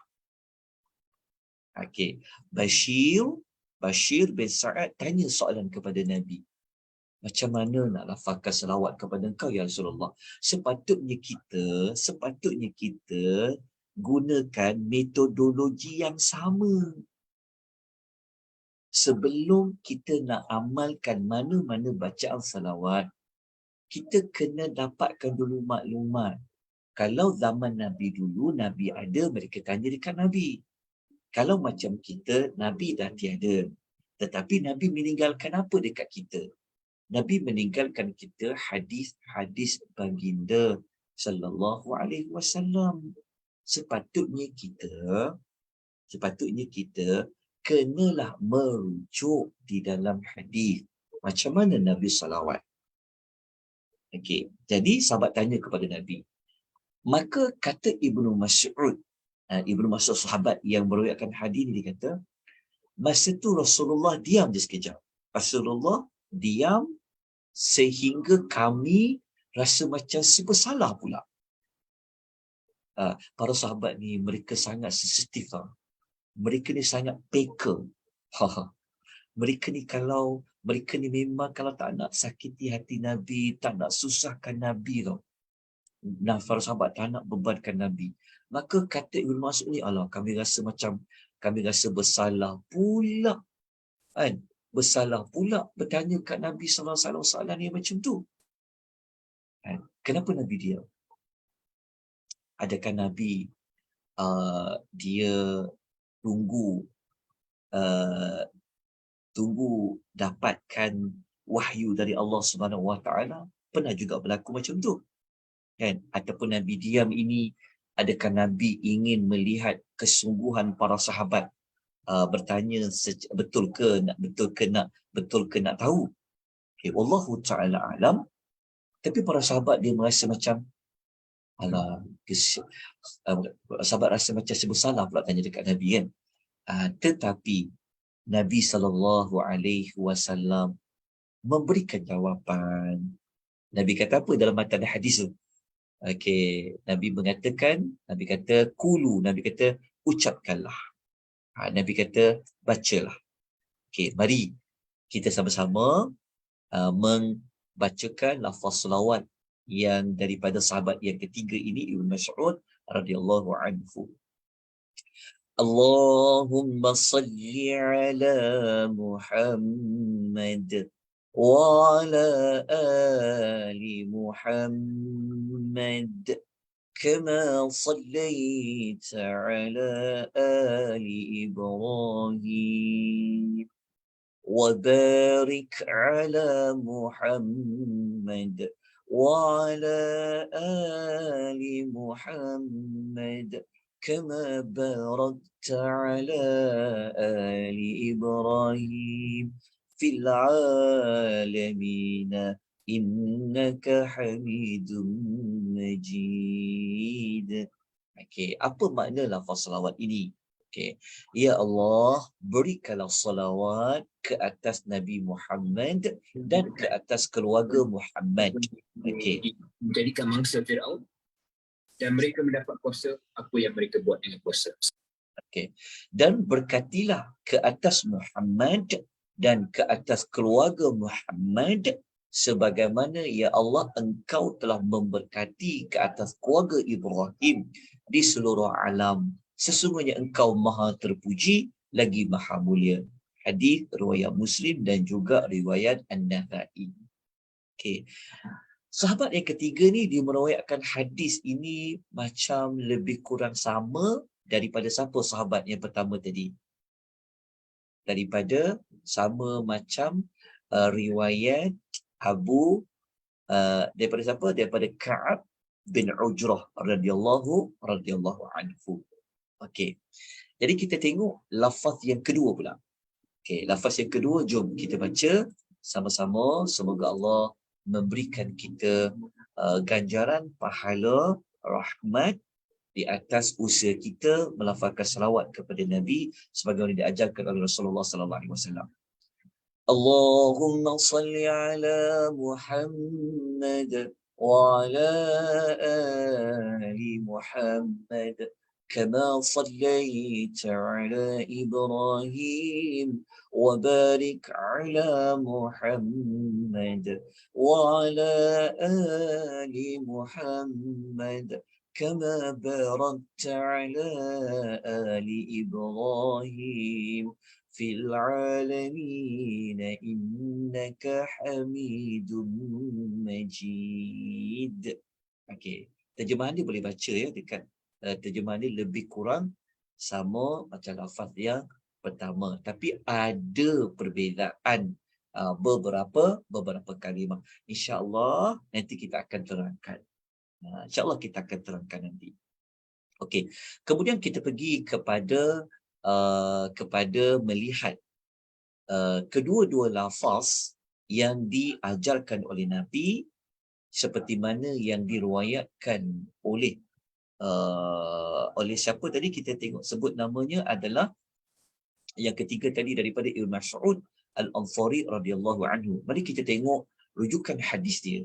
Okey, Bashir bin Sa'ad tanya soalan kepada Nabi. Macam mana nak lafazkan selawat kepada engkau, ya Rasulullah? Sepatutnya kita gunakan metodologi yang sama. Sebelum kita nak amalkan mana-mana bacaan salawat, kita kena dapatkan dulu maklumat. Kalau zaman Nabi dulu, Nabi ada, mereka tanya dekat Nabi. Kalau macam kita, Nabi dah tiada. Tetapi Nabi meninggalkan apa dekat kita? Nabi meninggalkan kita hadis-hadis baginda sallallahu alaihi wasallam. Sepatutnya kita kenalah merujuk di dalam hadis. Macam mana Nabi salawat? Okey, jadi sahabat tanya kepada Nabi. Maka kata Ibnu Mas'ud sahabat yang meriwayatkan hadis ni, dia kata, masa tu Rasulullah diam je sekejap. Rasulullah diam sehingga kami rasa macam bersalah pula. Para sahabat ni, mereka sangat sensitif. Mereka ni sangat peka. Mereka ni memang kalau tak nak sakiti hati Nabi, tak nak susahkan Nabi tau. Nah, para sahabat tak nak bebankan Nabi. Maka kata Ibnu Mas'ud ni, kami rasa bersalah pula. Kan? Bersalah pula bertanya kat Nabi sallallahu alaihi wasallam soalan yang macam tu. Kenapa Nabi diam? Adakah Nabi dia tunggu dapatkan wahyu dari Allah Subhanahu Wa Taala? Pernah juga berlaku macam tu, kan? Ataupun Nabi diam ini, adakah Nabi ingin melihat kesungguhan para sahabat bertanya betul ke nak tahu? Okay, wallahu taala alam. Tapi para sahabat dia merasa macam sahabat rasa macam bersalah pula tanya dekat Nabi, kan? Tetapi Nabi sallallahu alaihi wasallam memberikan jawapan. Nabi kata apa dalam matan hadis tu? Okey, Nabi kata qulu, Nabi kata ucapkanlah. Nabi kata bacalah. Okey, mari kita sama-sama membacakan lafaz selawat yang daripada sahabat yang ketiga ini, Ibnu Mas'ud radhiyallahu anhu. Allahumma salli ala Muhammad wa ala ali Muhammad كما صليت على آل إبراهيم وبارك على محمد وعلى آل محمد كما باركت على آل إبراهيم في العالمين إنك حميد مجيد. Okey, apa makna lafaz salawat ini? Okey, ya Allah, berikanlah salawat ke atas Nabi Muhammad dan ke atas keluarga Muhammad. Okey, menjadikan mangsa Firaun dan mereka mendapat kuasa apa yang mereka buat dengan kuasa. Okey, dan berkatilah ke atas Muhammad dan ke atas keluarga Muhammad sebagaimana ya Allah engkau telah memberkati ke atas keluarga Ibrahim di seluruh alam. Sesungguhnya engkau maha terpuji lagi maha mulia. Hadis riwayat Muslim dan juga riwayat An-Nasa'i. Okey. Sahabat yang ketiga ni dia meriwayatkan hadis ini macam lebih kurang sama daripada siapa sahabat yang pertama tadi. Daripada sama macam riwayat daripada siapa? Daripada Ka'ab bin Ujrah radhiyallahu anhu. Okey. Jadi kita tengok lafaz yang kedua pula. Okey, lafaz yang kedua jom kita baca sama-sama. Semoga Allah memberikan kita ganjaran pahala rahmat di atas usaha kita melafazkan salawat kepada Nabi sebagaimana diajarkan oleh Rasulullah sallallahu alaihi wasallam. Allahumma salli ala Muhammad wa ala ali Muhammad كما صليت على إبراهيم وبارك على محمد وعلى آل محمد كما باركت على آل إبراهيم في العالمين إنك حميد مجيد. Okey, terjemahan dia boleh baca ya dekat terjemahan ni lebih kurang sama macam lafaz yang pertama, tapi ada perbezaan beberapa kalimah. InsyaAllah nanti kita akan terangkan. InsyaAllah kita akan terangkan nanti. Okey, kemudian kita pergi kepada melihat kedua-dua lafaz yang diajarkan oleh Nabi seperti mana yang diriwayatkan oleh siapa tadi kita tengok sebut namanya adalah yang ketiga tadi daripada Ibn Mas'ud Al-Ansari radhiyallahu anhu. Mari kita tengok rujukan hadis dia.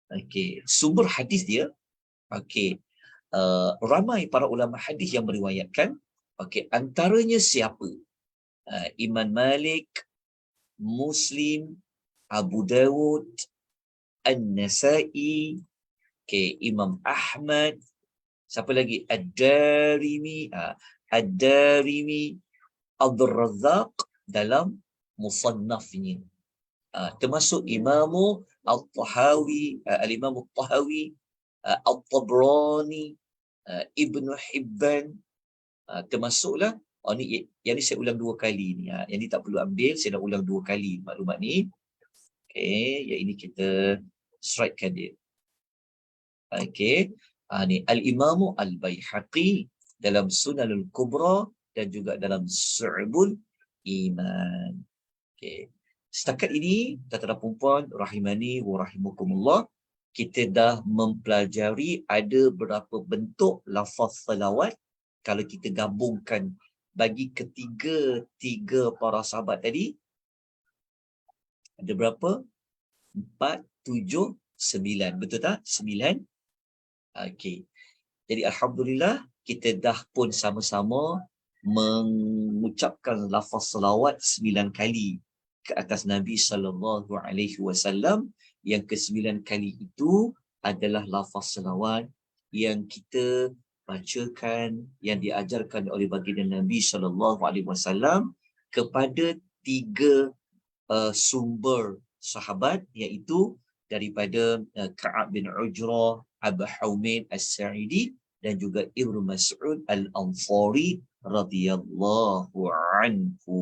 Okey, sumber hadis dia. Okey, ramai para ulama hadis yang meriwayatkan. Okey, antaranya siapa? Imam Malik, Muslim, Abu Dawud, An-Nasa'i, Imam Ahmad, siapa lagi? Ad-Darimi, Abdul Razzaq dalam musannafnya. Termasuk Imam Al-Tahawi, Al-Imam Al-Tahawi, Al-Tabrani, Ibn Hibban, termasuklah. Ni yang ni saya ulang 2 kali ni. Yang ni tak perlu ambil, saya dah ulang 2 kali maklumat ni. Okey, yang ini kita strikekan dia. Okey. Ni Al-Imam Al-Baihaqi dalam Sunanul Kubra dan juga dalam Syu'bul Iman. Okey. Setakat ini, tuan-tuan dan puan rahimani wa rahimakumullah, kita dah mempelajari ada berapa bentuk lafaz salawat kalau kita gabungkan bagi tiga para sahabat tadi. Ada berapa? 4, 7, 9. Betul tak? 9. Okey. Jadi alhamdulillah kita dah pun sama-sama mengucapkan lafaz salawat 9 kali ke atas Nabi sallallahu alaihi wasallam. Yang ke-9 kali itu adalah lafaz salawat yang kita bacakan yang diajarkan oleh baginda Nabi sallallahu alaihi wasallam kepada 3 sumber sahabat, iaitu daripada Ka'ab bin Ujrah, Abu Humaid As-Sa'idi dan juga Ibnu Mas'ud Al-Ansari radhiyallahu anhu.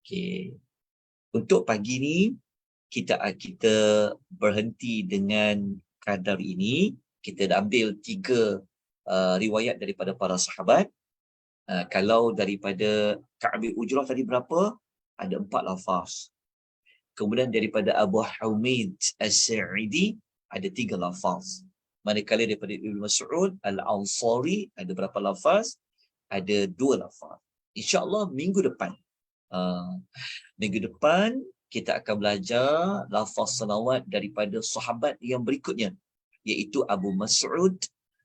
Okey. Untuk pagi ni kita berhenti dengan kadar ini. Kita dah ambil 3 riwayat daripada para sahabat. Kalau daripada Ka'ab bin Ujrah tadi berapa? Ada 4 lafaz. Kemudian daripada Abu Humaid As-Sa'idi ada 3 lafaz. Manakala daripada Ibnu Mas'ud Al-Ansari ada berapa lafaz? Ada 2 lafaz. InsyaAllah minggu depan kita akan belajar lafaz salawat daripada sahabat yang berikutnya, iaitu Abu Mas'ud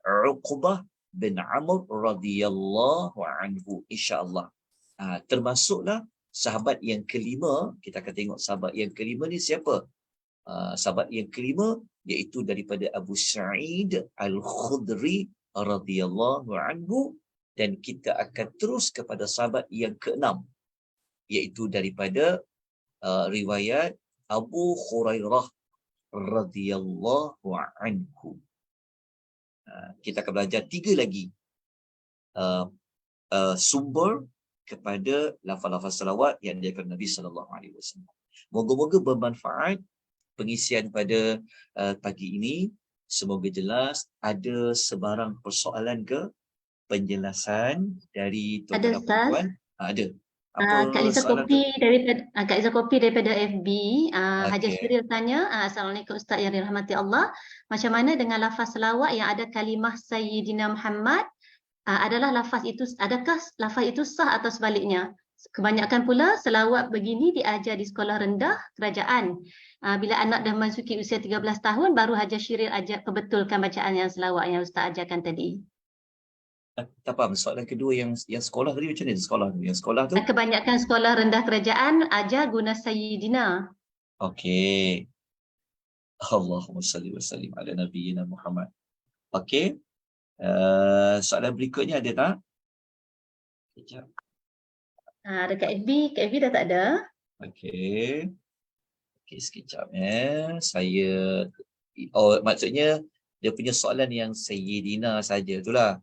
Uqbah bin Amr radhiyallahu anhu, insya-Allah. Termasuklah sahabat yang kelima. Kita akan tengok sahabat yang kelima ni siapa. Sahabat yang kelima iaitu daripada Abu Sa'id Al-Khudri radhiyallahu anhu, dan kita akan terus kepada sahabat yang keenam, iaitu daripada riwayat Abu Hurairah radhiyallahu anhu. Kita akan belajar 3 lagi sumber kepada lafaz-lafaz salawat yang diajarkan Nabi sallallahu alaihi wasallam. Moga-moga bermanfaat pengisian pada pagi ini. Semoga jelas. Ada sebarang persoalan ke penjelasan dari Ada, tuan-tuan dan Ustaz. puan? Ada. Kak Apa Liza soalan tu? Kopi daripada FB. Haji Okey. Syiril tanya, Assalamualaikum Ustaz yang dirahmati Allah. Macam mana dengan lafaz selawat yang ada kalimah Sayyidina Muhammad? Adakah lafaz itu sah atau sebaliknya? Kebanyakan pula selawat begini diajar di sekolah rendah kerajaan. Bila anak dah masuki usia 13 tahun, baru Haji Syiril ajar perbetulkan bacaan yang selawat yang Ustaz ajarkan tadi. Tak faham. Soalan kedua yang sekolah tadi macam mana sekolah tu? Yang sekolah tu? Kebanyakan sekolah rendah kerajaan ajar guna Sayyidina. Okey. Allahumma salli wa sallim ala nabiyyina Muhammad. Okey. Soalan berikutnya ada tak? Sekejap. Dekat FB dah tak ada. Okey. Okey, sekejap Saya maksudnya dia punya soalan yang Sayyidina saja itulah.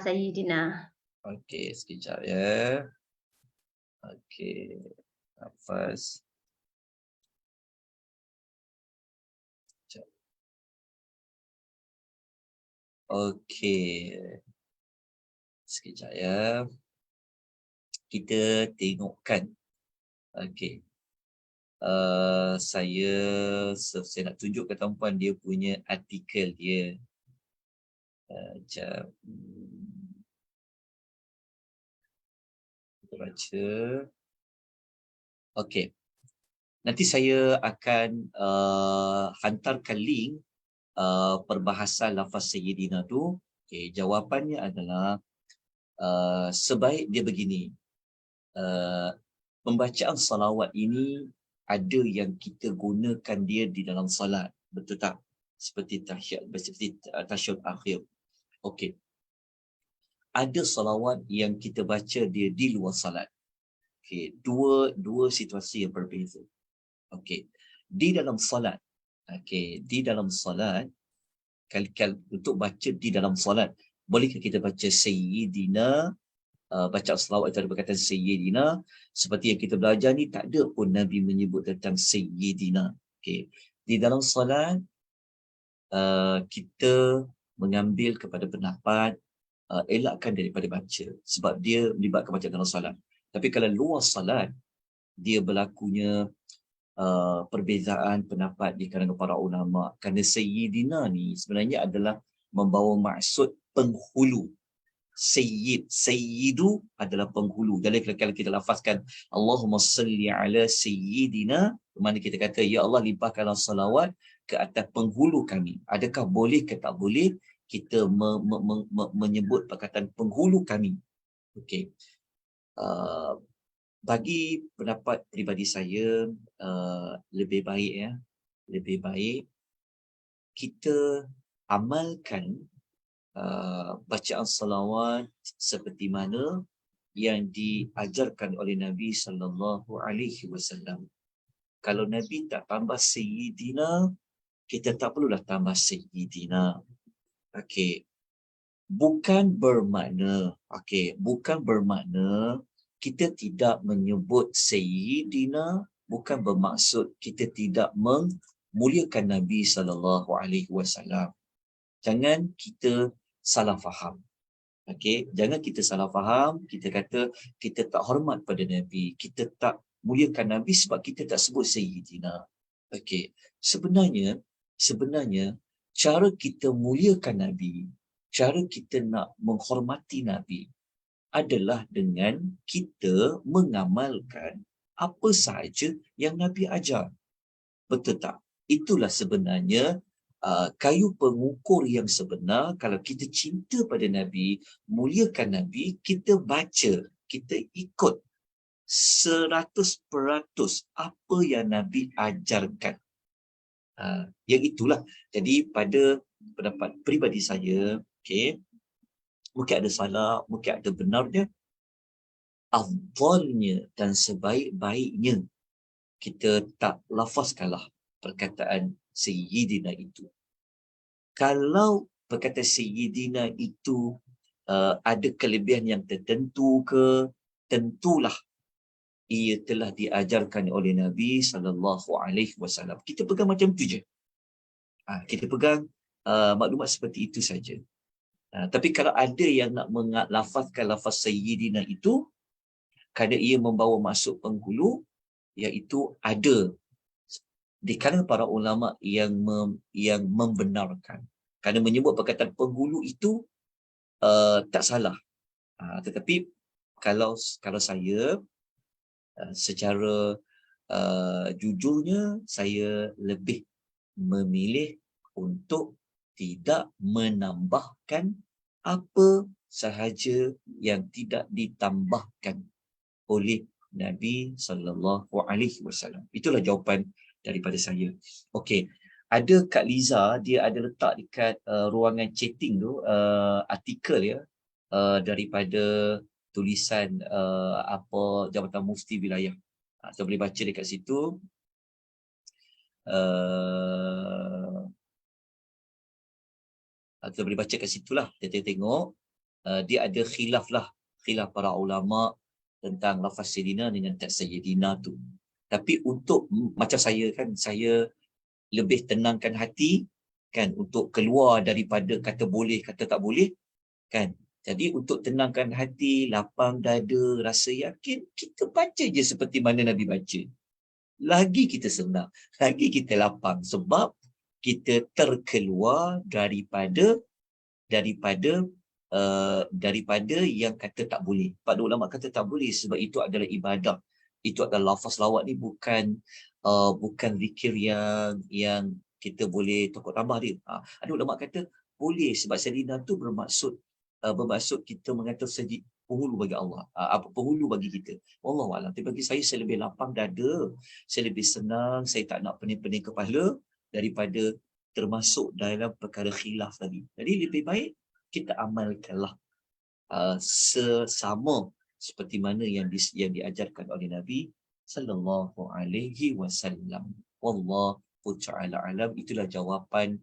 Sayyidina. Okey, sekejap Okey. Nafas. Sekejap. Okey. Sekejap Kita tengokkan. Okey. Saya nak tunjuk ke tuan-puan dia punya artikel dia. Sekejap. Kita baca. Okey. Nanti saya akan hantarkan link perbahasan lafaz Sayyidina tu. Okey, jawapannya adalah sebaik dia begini. Pembacaan salawat ini ada yang kita gunakan dia di dalam salat. Betul tak? Seperti tasyahud akhir. Okey. Ada salawat yang kita baca dia di luar salat. Okey, dua situasi yang berbeza. Okey. Di dalam salat. Okey, di dalam salat untuk baca di dalam salat, bolehkah kita baca Sayyidina? Baca salawat itu ada perkataan Sayyidina. Seperti yang kita belajar ni, tak ada pun Nabi menyebut tentang Sayyidina. Okay. Di dalam salat, kita mengambil kepada pendapat elakkan daripada baca. Sebab dia melibatkan bacaan dalam salat. Tapi kalau luar salat, dia berlakunya perbezaan pendapat di kalangan para ulama. Kerana Sayyidina ni sebenarnya adalah membawa maksud penghulu. Sayyidu adalah penghulu. Jadi kalau kita lafazkan Allahumma salli ala Sayyidina, mana kita kata ya Allah limpahkanlah salawat ke atas penghulu kami. Adakah boleh ke tak boleh kita menyebut perkataan penghulu kami? Okey. Bagi pendapat peribadi saya, lebih baik kita amalkan bacaan salawat seperti mana yang diajarkan oleh Nabi sallallahu alaihi wasallam. Kalau Nabi tak tambah Sayyidina, kita tak perlulah tambah Sayyidina. Okey. Bukan bermakna kita tidak menyebut Sayyidina, bukan bermaksud kita tidak memuliakan Nabi sallallahu alaihi wasallam. Jangan kita salah faham. Okey, jangan kita salah faham, kita kata kita tak hormat pada Nabi, kita tak muliakan Nabi sebab kita tak sebut Sayyidina. Okey, sebenarnya cara kita muliakan Nabi, cara kita nak menghormati Nabi adalah dengan kita mengamalkan apa sahaja yang Nabi ajar. Betul tak? Itulah sebenarnya kayu pengukur yang sebenar. Kalau kita cinta pada Nabi, muliakan Nabi, kita baca, kita ikut 100% apa yang Nabi ajarkan. Yang itulah. Jadi pada pendapat peribadi saya, okay, mungkin ada salah, mungkin ada benarnya, afdalnya dan sebaik-baiknya kita tak lafazkanlah perkataan Sayyidina itu. Kalau perkataan Sayyidina itu ada kelebihan yang tertentu ke, tentulah ia telah diajarkan oleh Nabi SAW. Kita pegang macam tu je. Kita pegang maklumat seperti itu saja. Tapi kalau ada yang nak lafazkan lafaz Sayyidina itu, kadang ia membawa masuk penghulu, iaitu ada di kalangan para ulama yang membenarkan. Kerana menyebut perkataan penghulu itu tak salah. Tetapi kalau saya secara jujurnya, saya lebih memilih untuk tidak menambahkan apa sahaja yang tidak ditambahkan oleh Nabi SAW. Itulah jawapan daripada saya. Okey, ada Kak Liza, dia ada letak dekat ruangan chatting tu artikel ya, daripada tulisan Jabatan Mufti Wilayah. Kita boleh baca dekat situ. Kita boleh baca kat situlah. Kita tengok dia ada khilaf para ulama tentang lafaz Sayyidina dengan tak Sayyidina tu. Tapi untuk macam saya kan, saya lebih tenangkan hati kan, untuk keluar daripada kata boleh, kata tak boleh kan. Jadi untuk tenangkan hati, lapang dada, rasa yakin, kita baca je seperti mana Nabi baca. Lagi kita senang, lagi kita lapang, sebab kita terkeluar daripada yang kata tak boleh. Pada ulama kata tak boleh sebab itu adalah ibadah. Itu adalah lafaz lawat ni bukan zikir yang kita boleh tokok tambah dia. Ada ulama kata boleh sebab Sayyidina tu bermaksud kita mengatakan sejid penghulu bagi Allah. Penghulu bagi kita. Wallahualam. Tapi bagi saya lebih lapang dada, saya lebih senang, saya tak nak pening-pening kepala daripada termasuk dalam perkara khilaf tadi. Jadi lebih baik kita amalkanlah sesama seperti mana yang diajarkan oleh Nabi sallallahu alaihi wasallam. Wallahu ta'ala alam. Itulah jawapan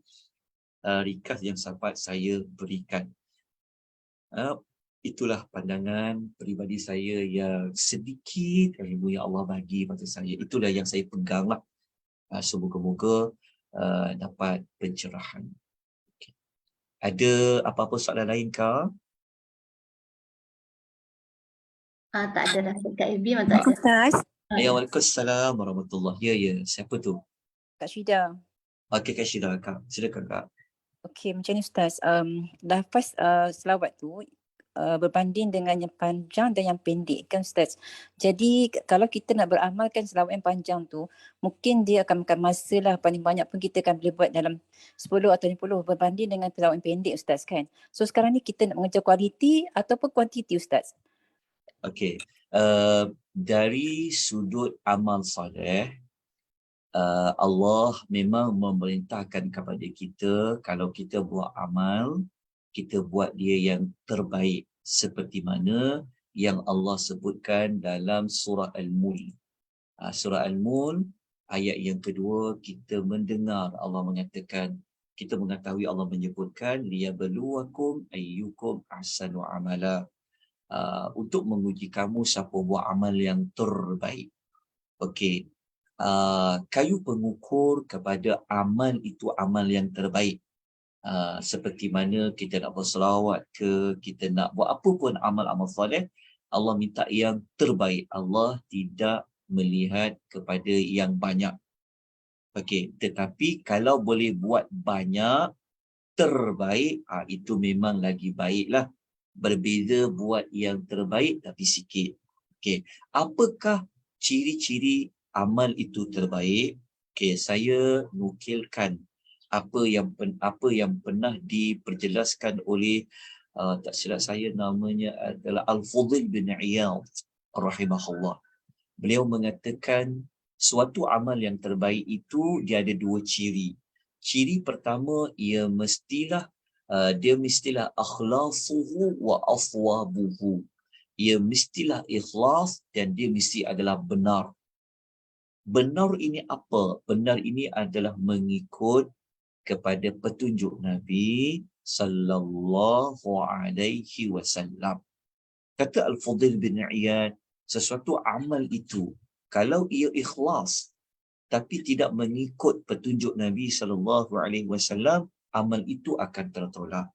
ringkas yang sempat saya berikan. Itulah pandangan peribadi saya yang sedikit ilmu yang Allah bagi pada saya. Itulah yang saya peganglah. Semoga-moga dapat pencerahan. Okay. Ada apa-apa soalan lain kah? Tak ada dah. Kak Ibi tak ada. Ustaz. Waalaikumsalam warahmatullahi. Ya. Siapa tu? Kak Syida. Okey, Kak Syida, Kak. Silakan, Kak. Okey, macam ni Ustaz. Lafaz selawat tu berbanding dengan yang panjang dan yang pendek kan Ustaz. Jadi kalau kita nak beramalkan selawat yang panjang tu, mungkin dia akan makan masa lah, paling banyak pun kita akan boleh buat dalam 10 atau 50 berbanding dengan selawat yang pendek Ustaz kan. So sekarang ni kita nak mengejar kualiti ataupun kuantiti Ustaz? Okey. Dari sudut amal soleh, Allah memang memerintahkan kepada kita kalau kita buat amal, kita buat dia yang terbaik seperti mana yang Allah sebutkan dalam surah Al-Mulk. Surah Al-Mulk ayat yang kedua, kita mendengar Allah mengatakan, kita mengetahui Allah menyebutkan liyabluwakum ayyukum ahsanu amala, untuk menguji kamu siapa buat amal yang terbaik. Okey. Kayu pengukur kepada amal itu amal yang terbaik. Seperti mana kita nak berselawat ke, kita nak buat apa pun amal-amal soleh, Allah minta yang terbaik. Allah tidak melihat kepada yang banyak. Okey, tetapi kalau boleh buat banyak, terbaik, itu memang lagi baiklah. Berbeza buat yang terbaik tapi sikit. Okey, apakah ciri-ciri amal itu terbaik? Okey, saya nukilkan apa yang pernah diperjelaskan oleh tak silap saya namanya adalah Al-Fudhil bin Iyad rahimahullah. Beliau mengatakan suatu amal yang terbaik itu dia ada dua ciri. Ciri pertama, dia mestilah akhlasuhu wa aswabuhu. Ia mestilah ikhlas dan dia mesti adalah benar. Benar ini apa? Benar ini adalah mengikut kepada petunjuk Nabi sallallahu alaihi wasallam. Kata Al-Fudhil bin Iyad, sesuatu amal itu kalau ia ikhlas tapi tidak mengikut petunjuk Nabi sallallahu alaihi wasallam, amal itu akan tertolak.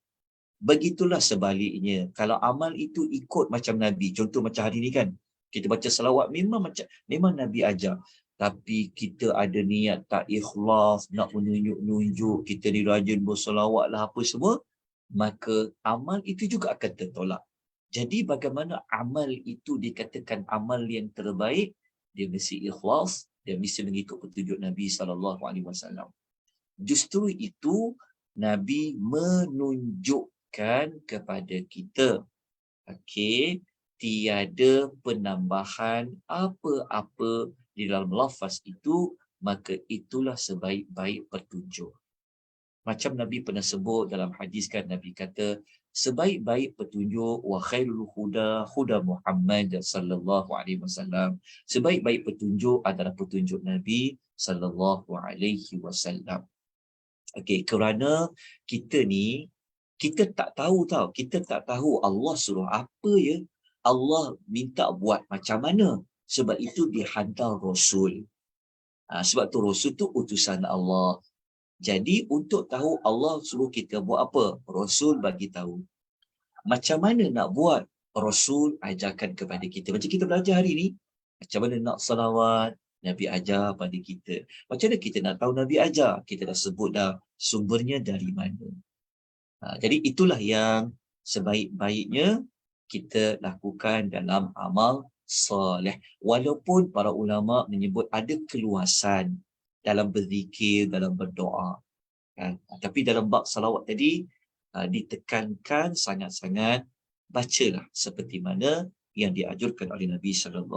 Begitulah sebaliknya, kalau amal itu ikut macam Nabi, contoh macam hari ni kan, kita baca selawat memang Nabi ajar, tapi kita ada niat tak ikhlas, nak menunjuk-nunjuk, kita ni rajin berselawat lah apa semua, maka amal itu juga akan tertolak. Jadi bagaimana amal itu dikatakan amal yang terbaik? Dia mesti ikhlas, dia mesti mengikut petunjuk Nabi SAW. Justru itu Nabi menunjukkan kepada kita, okey, tiada penambahan apa-apa di dalam lafaz itu, maka itulah sebaik-baik petunjuk. Macam Nabi pernah sebut dalam hadis kan, Nabi kata sebaik-baik petunjuk wa khairul huda huda Muhammad sallallahu alaihi wasallam. Sebaik-baik petunjuk adalah petunjuk Nabi sallallahu alaihi wasallam. Okey, kerana kita ni kita tak tahu tau, kita tak tahu Allah suruh apa ya. Allah minta buat macam mana. Sebab itu dihantar Rasul. Sebab tu Rasul tu utusan Allah. Jadi untuk tahu Allah suruh kita buat apa, Rasul bagi tahu. Macam mana nak buat, Rasul ajarkan kepada kita. Macam kita belajar hari ni, macam mana nak salawat, Nabi ajar pada kita. Macam mana kita nak tahu Nabi ajar? Kita dah sebut dah sumbernya dari mana. Jadi itulah yang sebaik-baiknya kita lakukan dalam amal soleh. Walaupun para ulama menyebut ada keluasan dalam berzikir, dalam berdoa. Kan? Tapi dalam bab salawat tadi, ditekankan sangat-sangat, bacalah seperti mana yang dianjurkan oleh Nabi SAW.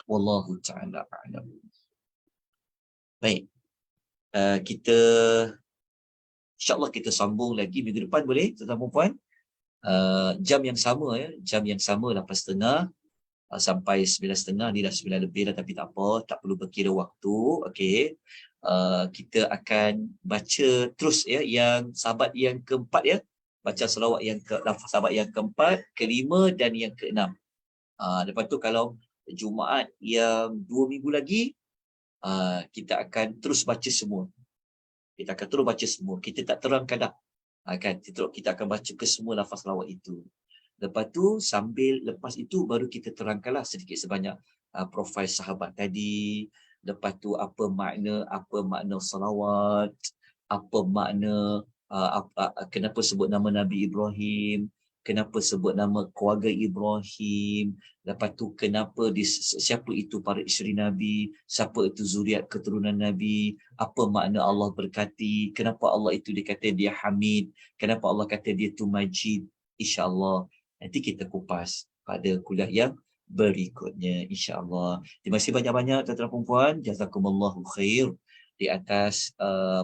Wallahu ta'ala a'lam. Baik. Kita, insyaAllah kita sambung lagi minggu depan boleh, tuan-tuan dan puan? Jam yang sama ya, jam yang sama 8.30 sampai 9.30, ni dah 9 lebih dah, tapi tak apa, tak perlu berkira waktu. Okey. Kita akan baca terus ya yang sahabat yang keempat ya. Baca selawat yang sahabat yang keempat, kelima dan yang keenam. Lepas tu kalau Jumaat yang 2 minggu lagi, kita akan terus baca semua. Kita akan terus baca semua. Kita tak terangkan dah. Kan kita akan baca ke semua lafaz selawat itu. Lepas tu lepas itu baru kita terangkanlah sedikit sebanyak profil sahabat tadi. Lepas tu apa makna salawat, apa makna kenapa sebut nama Nabi Ibrahim, kenapa sebut nama keluarga Ibrahim, lepas tu kenapa siapa itu para isteri Nabi, siapa itu zuriat keturunan Nabi, apa makna Allah berkati, kenapa Allah itu dikata dia Hamid, kenapa Allah kata dia tu Majid. InsyaAllah nanti kita kupas pada kuliah yang berikutnya, insyaAllah. Terima kasih banyak-banyak tuan-tuan dan puan. Jazakumullahu khair di atas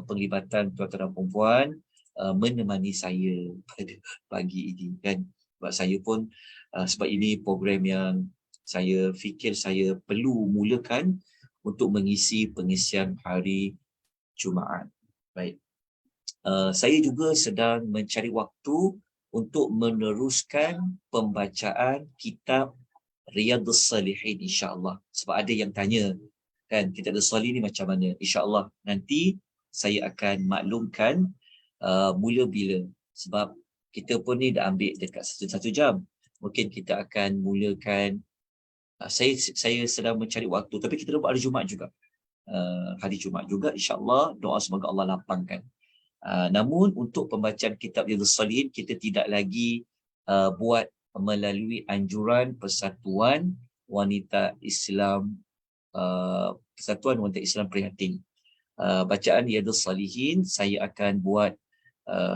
penglibatan tuan-tuan dan puan menemani saya pada pagi ini kan. Sebab saya pun sebab ini program yang saya fikir saya perlu mulakan untuk mengisi pengisian hari Jumaat. Baik. Saya juga sedang mencari waktu untuk meneruskan pembacaan kitab Riyadhus Salihin insya-Allah. Sebab ada yang tanya kan kitab Riyadhus Salihin ni macam mana? Insya-Allah nanti saya akan maklumkan mula bila. Sebab kita pun ni dah ambil dekat satu jam. Mungkin kita akan mulakan, saya sedang mencari waktu, tapi kita buat hari Jumaat juga. Hari Jumaat juga insya-Allah, doa semoga Allah lapangkan. Namun untuk pembacaan kitab Riyadhus Salihin kita tidak lagi buat melalui anjuran Persatuan Wanita Islam Prihatin. Bacaan Riyadhus Salihin saya akan buat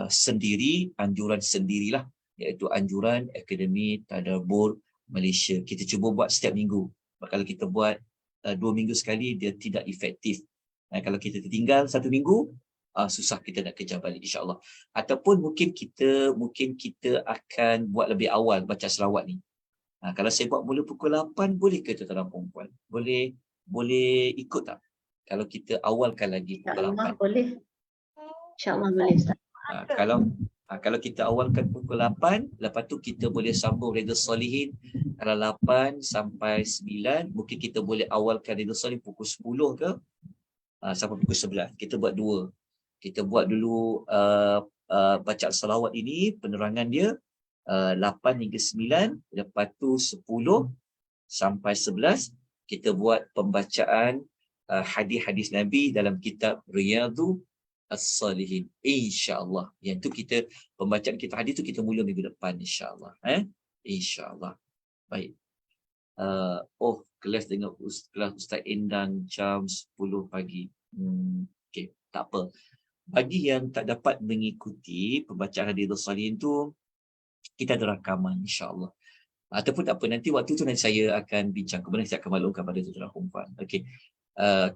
sendiri, anjuran sendirilah, iaitu anjuran Akademi Tadabbur Malaysia. Kita cuba buat setiap minggu. Kalau kita buat 2 minggu sekali, dia tidak efektif. Kalau kita tertinggal 1 minggu, susah kita nak kejar balik insya-Allah. Ataupun mungkin kita akan buat lebih awal baca selawat ni. Kalau saya buat mula pukul 8, boleh ke tuan-tuan dan perempuan? Boleh ikut tak? Kalau kita awalkan lagi pukul InsyaAllah 8. boleh. InsyaAllah boleh Ustaz. Kalau kita awalkan pukul 8, lepas tu kita boleh sambung Riyadhus Shalihin. Kalau 8 sampai 9, mungkin kita boleh awalkan Riyadhus Shalihin pukul 10 ke sampai pukul 11. Kita buat dua. Kita buat dulu bacaan salawat ini, penerangan dia 8 hingga 9, lepas tu 10 sampai 11 kita buat pembacaan hadis-hadis Nabi dalam kitab Riyadhus As-Salihin, insya-Allah. Yang tu kita, pembacaan kita hadis tu kita mula minggu depan, insya-Allah. Insya-Allah. Baik. Kelas dengan kelas Ustaz Endang jam 10 pagi. Okey, tak apa. Bagi yang tak dapat mengikuti pembacaan hadis As-Salihin tu, kita ada rakaman, insya-Allah. Ataupun tak apa, nanti waktu tu nanti saya akan bincang, kemudian saya akan maklumkan pada tuan-tuan perempuan. Okey.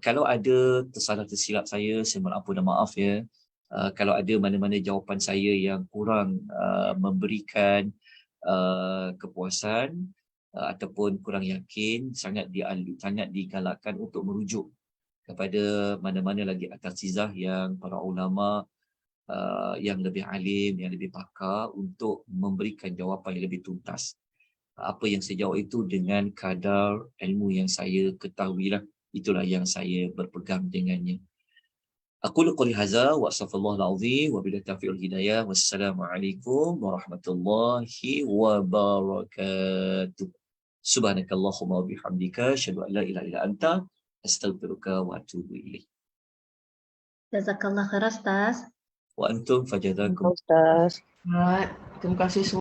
Kalau ada tersalah tersilap saya mohon ampun dan maaf ya. Kalau ada mana-mana jawapan saya yang kurang memberikan kepuasan ataupun kurang yakin, sangat digalakkan untuk merujuk kepada mana-mana lagi asatizah yang para ulama yang lebih alim, yang lebih pakar untuk memberikan jawapan yang lebih tuntas. Apa yang saya jawab itu dengan kadar ilmu yang saya ketahuilah. Itulah yang saya berpegang dengannya. Aku qouli hadza wa astaghfirullahal azim wa billahi taufiq wal hidayah. Wassalamualaikum warahmatullahi wabarakatuh. Subhanakallahumma wa bihamdika asyhadu an la ilaha illa anta astaghfiruka wa atubu ilaik. Jazakallah khair Ustaz. Wa antum fajazakum. Ustaz. Terima kasih semua.